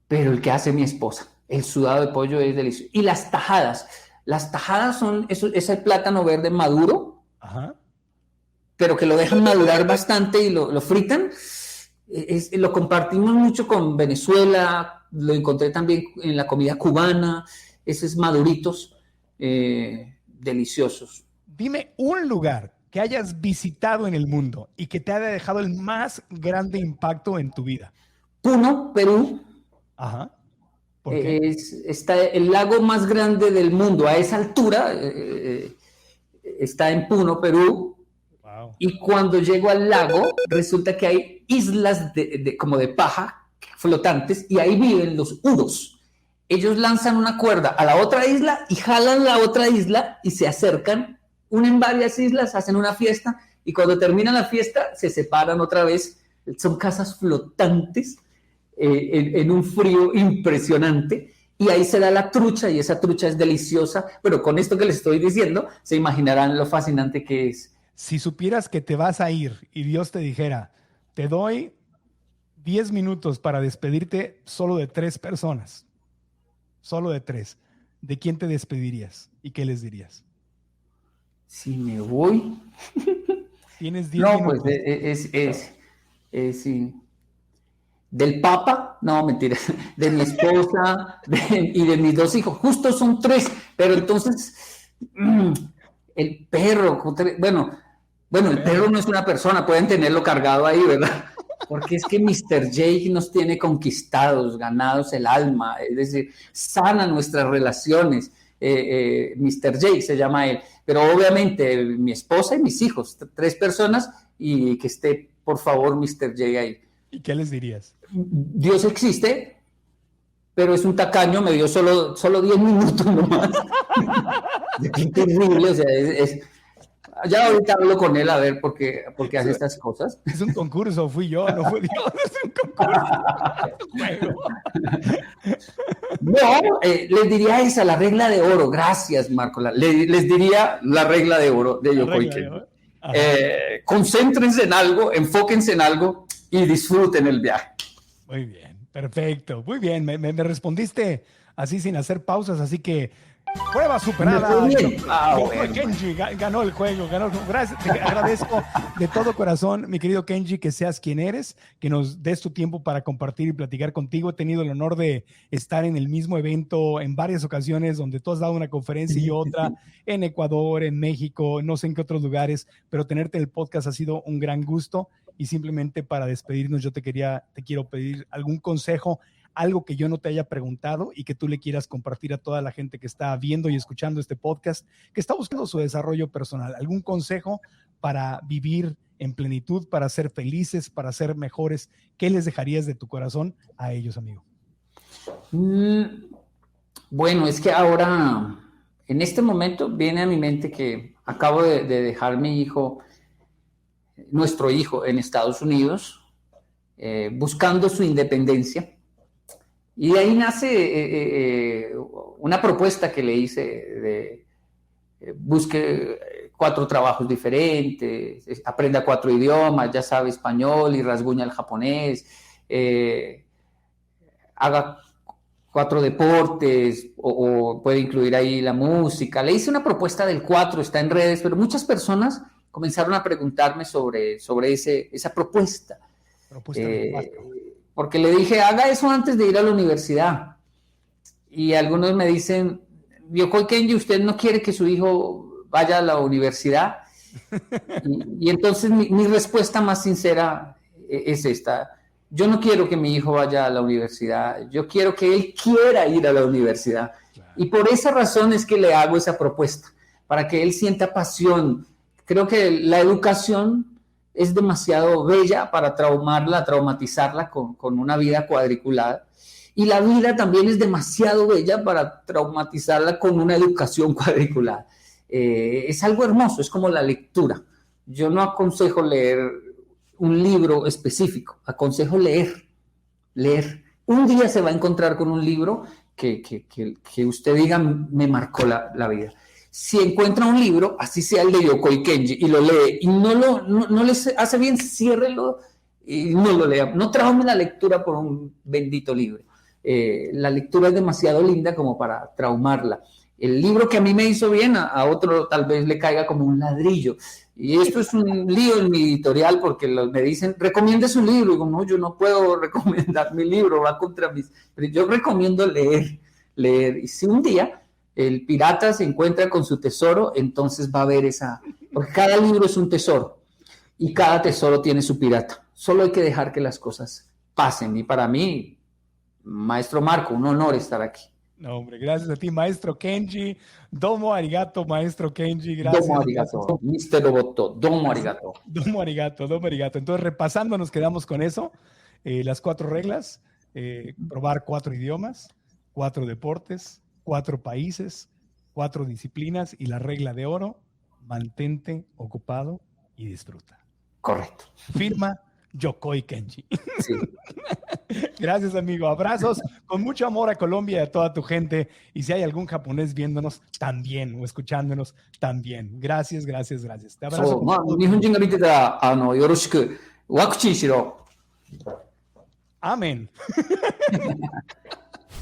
pero el que hace mi esposa. El sudado de pollo es delicioso. Y las tajadas. Las tajadas es el plátano verde maduro, ajá, pero que lo dejan madurar bastante y lo fritan. Lo compartimos mucho con Venezuela, lo encontré también en la comida cubana, esos maduritos deliciosos. Dime un lugar que hayas visitado en el mundo y que te haya dejado el más grande impacto en tu vida. Puno, Perú. Ajá. ¿Por qué? Está el lago más grande del mundo. A esa altura está en Puno, Perú. Wow. Y cuando llego al lago, resulta que hay islas como de paja flotantes y ahí viven los uros. Ellos lanzan una cuerda a la otra isla y jalan la otra isla y se acercan, unen varias islas, hacen una fiesta y cuando termina la fiesta se separan otra vez. Son casas flotantes en un frío impresionante y ahí se da la trucha y esa trucha es deliciosa. Pero con esto que les estoy diciendo se imaginarán lo fascinante que es. Si supieras que te vas a ir y Dios te dijera, te doy 10 minutos para despedirte solo de 3 personas, solo de 3, ¿de quién te despedirías y qué les dirías? Si me voy, Tienes 10 No, minutos. pues sí. Del Papa, no, mentira, de mi esposa y de mis 2 hijos. Justo son 3, pero entonces el perro, bueno, el perro no es una persona, pueden tenerlo cargado ahí, ¿verdad? Porque es que Mr. Jake nos tiene conquistados, ganados el alma, es decir, sana nuestras relaciones. Mr. Jake se llama él, pero obviamente mi esposa y mis hijos, 3 personas, y que esté, por favor, Mr. Jake ahí. ¿Y qué les dirías? Dios existe, pero es un tacaño, me dio solo 10 minutos nomás. Qué terrible, o sea, ya ahorita hablo con él a ver por qué hace estas cosas. Es un concurso, fui yo, no fue Dios, es un concurso. No, les diría esa, la regla de oro. Gracias, Marco. Les diría la regla de oro de Yokoi Kenji. Concéntrense en algo, enfóquense en algo y disfruten el viaje. Muy bien, perfecto. Muy bien, me respondiste así sin hacer pausas, así que prueba superada. Bueno. Kenji ganó el juego, Gracias, te agradezco de todo corazón, mi querido Kenji, que seas quien eres, que nos des tu tiempo para compartir y platicar contigo. He tenido el honor de estar en el mismo evento en varias ocasiones, donde tú has dado una conferencia y otra, en Ecuador, en México, no sé en qué otros lugares, pero tenerte en el podcast ha sido un gran gusto. Y simplemente para despedirnos, yo te quiero pedir algún consejo, algo que yo no te haya preguntado y que tú le quieras compartir a toda la gente que está viendo y escuchando este podcast, que está buscando su desarrollo personal. ¿Algún consejo para vivir en plenitud, para ser felices, para ser mejores? ¿Qué les dejarías de tu corazón a ellos, amigo? Bueno, es que ahora, en este momento, viene a mi mente que acabo de dejar nuestro hijo en Estados Unidos, buscando su independencia. Y de ahí nace una propuesta que le hice de busque 4 trabajos diferentes, aprenda 4 idiomas, ya sabe español y rasguña el japonés, haga 4 deportes o puede incluir ahí la música. Le hice una propuesta del 4, está en redes, pero muchas personas comenzaron a preguntarme sobre esa propuesta. Porque le dije, haga eso antes de ir a la universidad. Y algunos me dicen, Yokoi Kenji, ¿usted no quiere que su hijo vaya a la universidad? Y entonces mi respuesta más sincera es esta. Yo no quiero que mi hijo vaya a la universidad. Yo quiero que él quiera ir a la universidad. Claro. Y por esa razón es que le hago esa propuesta, para que él sienta pasión. Creo que la educación es demasiado bella para traumatizarla con una vida cuadriculada. Y la vida también es demasiado bella para traumatizarla con una educación cuadriculada. Es algo hermoso, es como la lectura. Yo no aconsejo leer un libro específico, aconsejo leer. Un día se va a encontrar con un libro que usted diga, me marcó la vida. Si encuentra un libro, así sea el de Yokoi Kenji, y lo lee, y no les hace bien, ciérrelo y no lo lea. No traume la lectura por un bendito libro. La lectura es demasiado linda como para traumarla. El libro que a mí me hizo bien, a otro tal vez le caiga como un ladrillo. Y esto es un lío en mi editorial porque me dicen, recomiendes un libro. Y digo, no, yo no puedo recomendar mi libro, va contra mis... Pero yo recomiendo leer. Y si un día el pirata se encuentra con su tesoro, entonces va a haber porque cada libro es un tesoro y cada tesoro tiene su pirata. Solo hay que dejar que las cosas pasen. Y para mí, maestro Marco, un honor estar aquí. No, hombre, gracias a ti, maestro Kenji. Domo arigato, maestro Kenji. Gracias. Domo arigato, Mr. Roboto. Domo arigato. Domo arigato. Entonces, repasando, nos quedamos con eso. Las 4 reglas. Probar 4 idiomas, 4 deportes, 4 países, 4 disciplinas y la regla de oro, mantente ocupado y disfruta. Correcto. Firma Yokoi Kenji. Sí. Gracias, amigo. Abrazos con mucho amor a Colombia y a toda tu gente. Y si hay algún japonés viéndonos, también, o escuchándonos, también. Gracias. Te abrazo. Amén.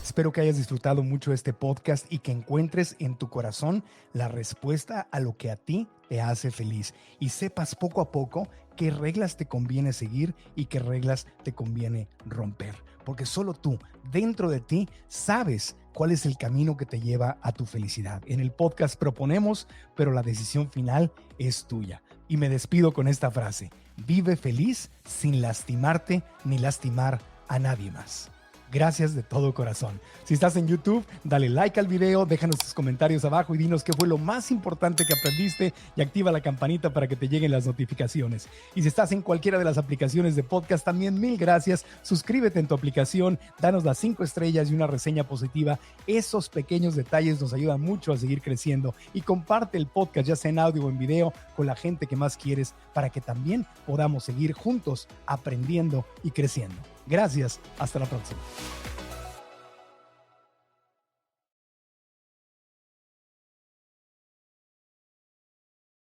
Espero que hayas disfrutado mucho este podcast y que encuentres en tu corazón la respuesta a lo que a ti te hace feliz y sepas poco a poco qué reglas te conviene seguir y qué reglas te conviene romper. Porque solo tú, dentro de ti, sabes cuál es el camino que te lleva a tu felicidad. En el podcast proponemos, pero la decisión final es tuya. Y me despido con esta frase: vive feliz sin lastimarte ni lastimar a nadie más. Gracias de todo corazón. Si estás en YouTube, dale like al video, déjanos tus comentarios abajo y dinos qué fue lo más importante que aprendiste y activa la campanita para que te lleguen las notificaciones. Y si estás en cualquiera de las aplicaciones de podcast, también mil gracias. Suscríbete en tu aplicación, danos las 5 estrellas y una reseña positiva. Esos pequeños detalles nos ayudan mucho a seguir creciendo. Y comparte el podcast, ya sea en audio o en video, con la gente que más quieres para que también podamos seguir juntos aprendiendo y creciendo. Gracias, hasta la próxima.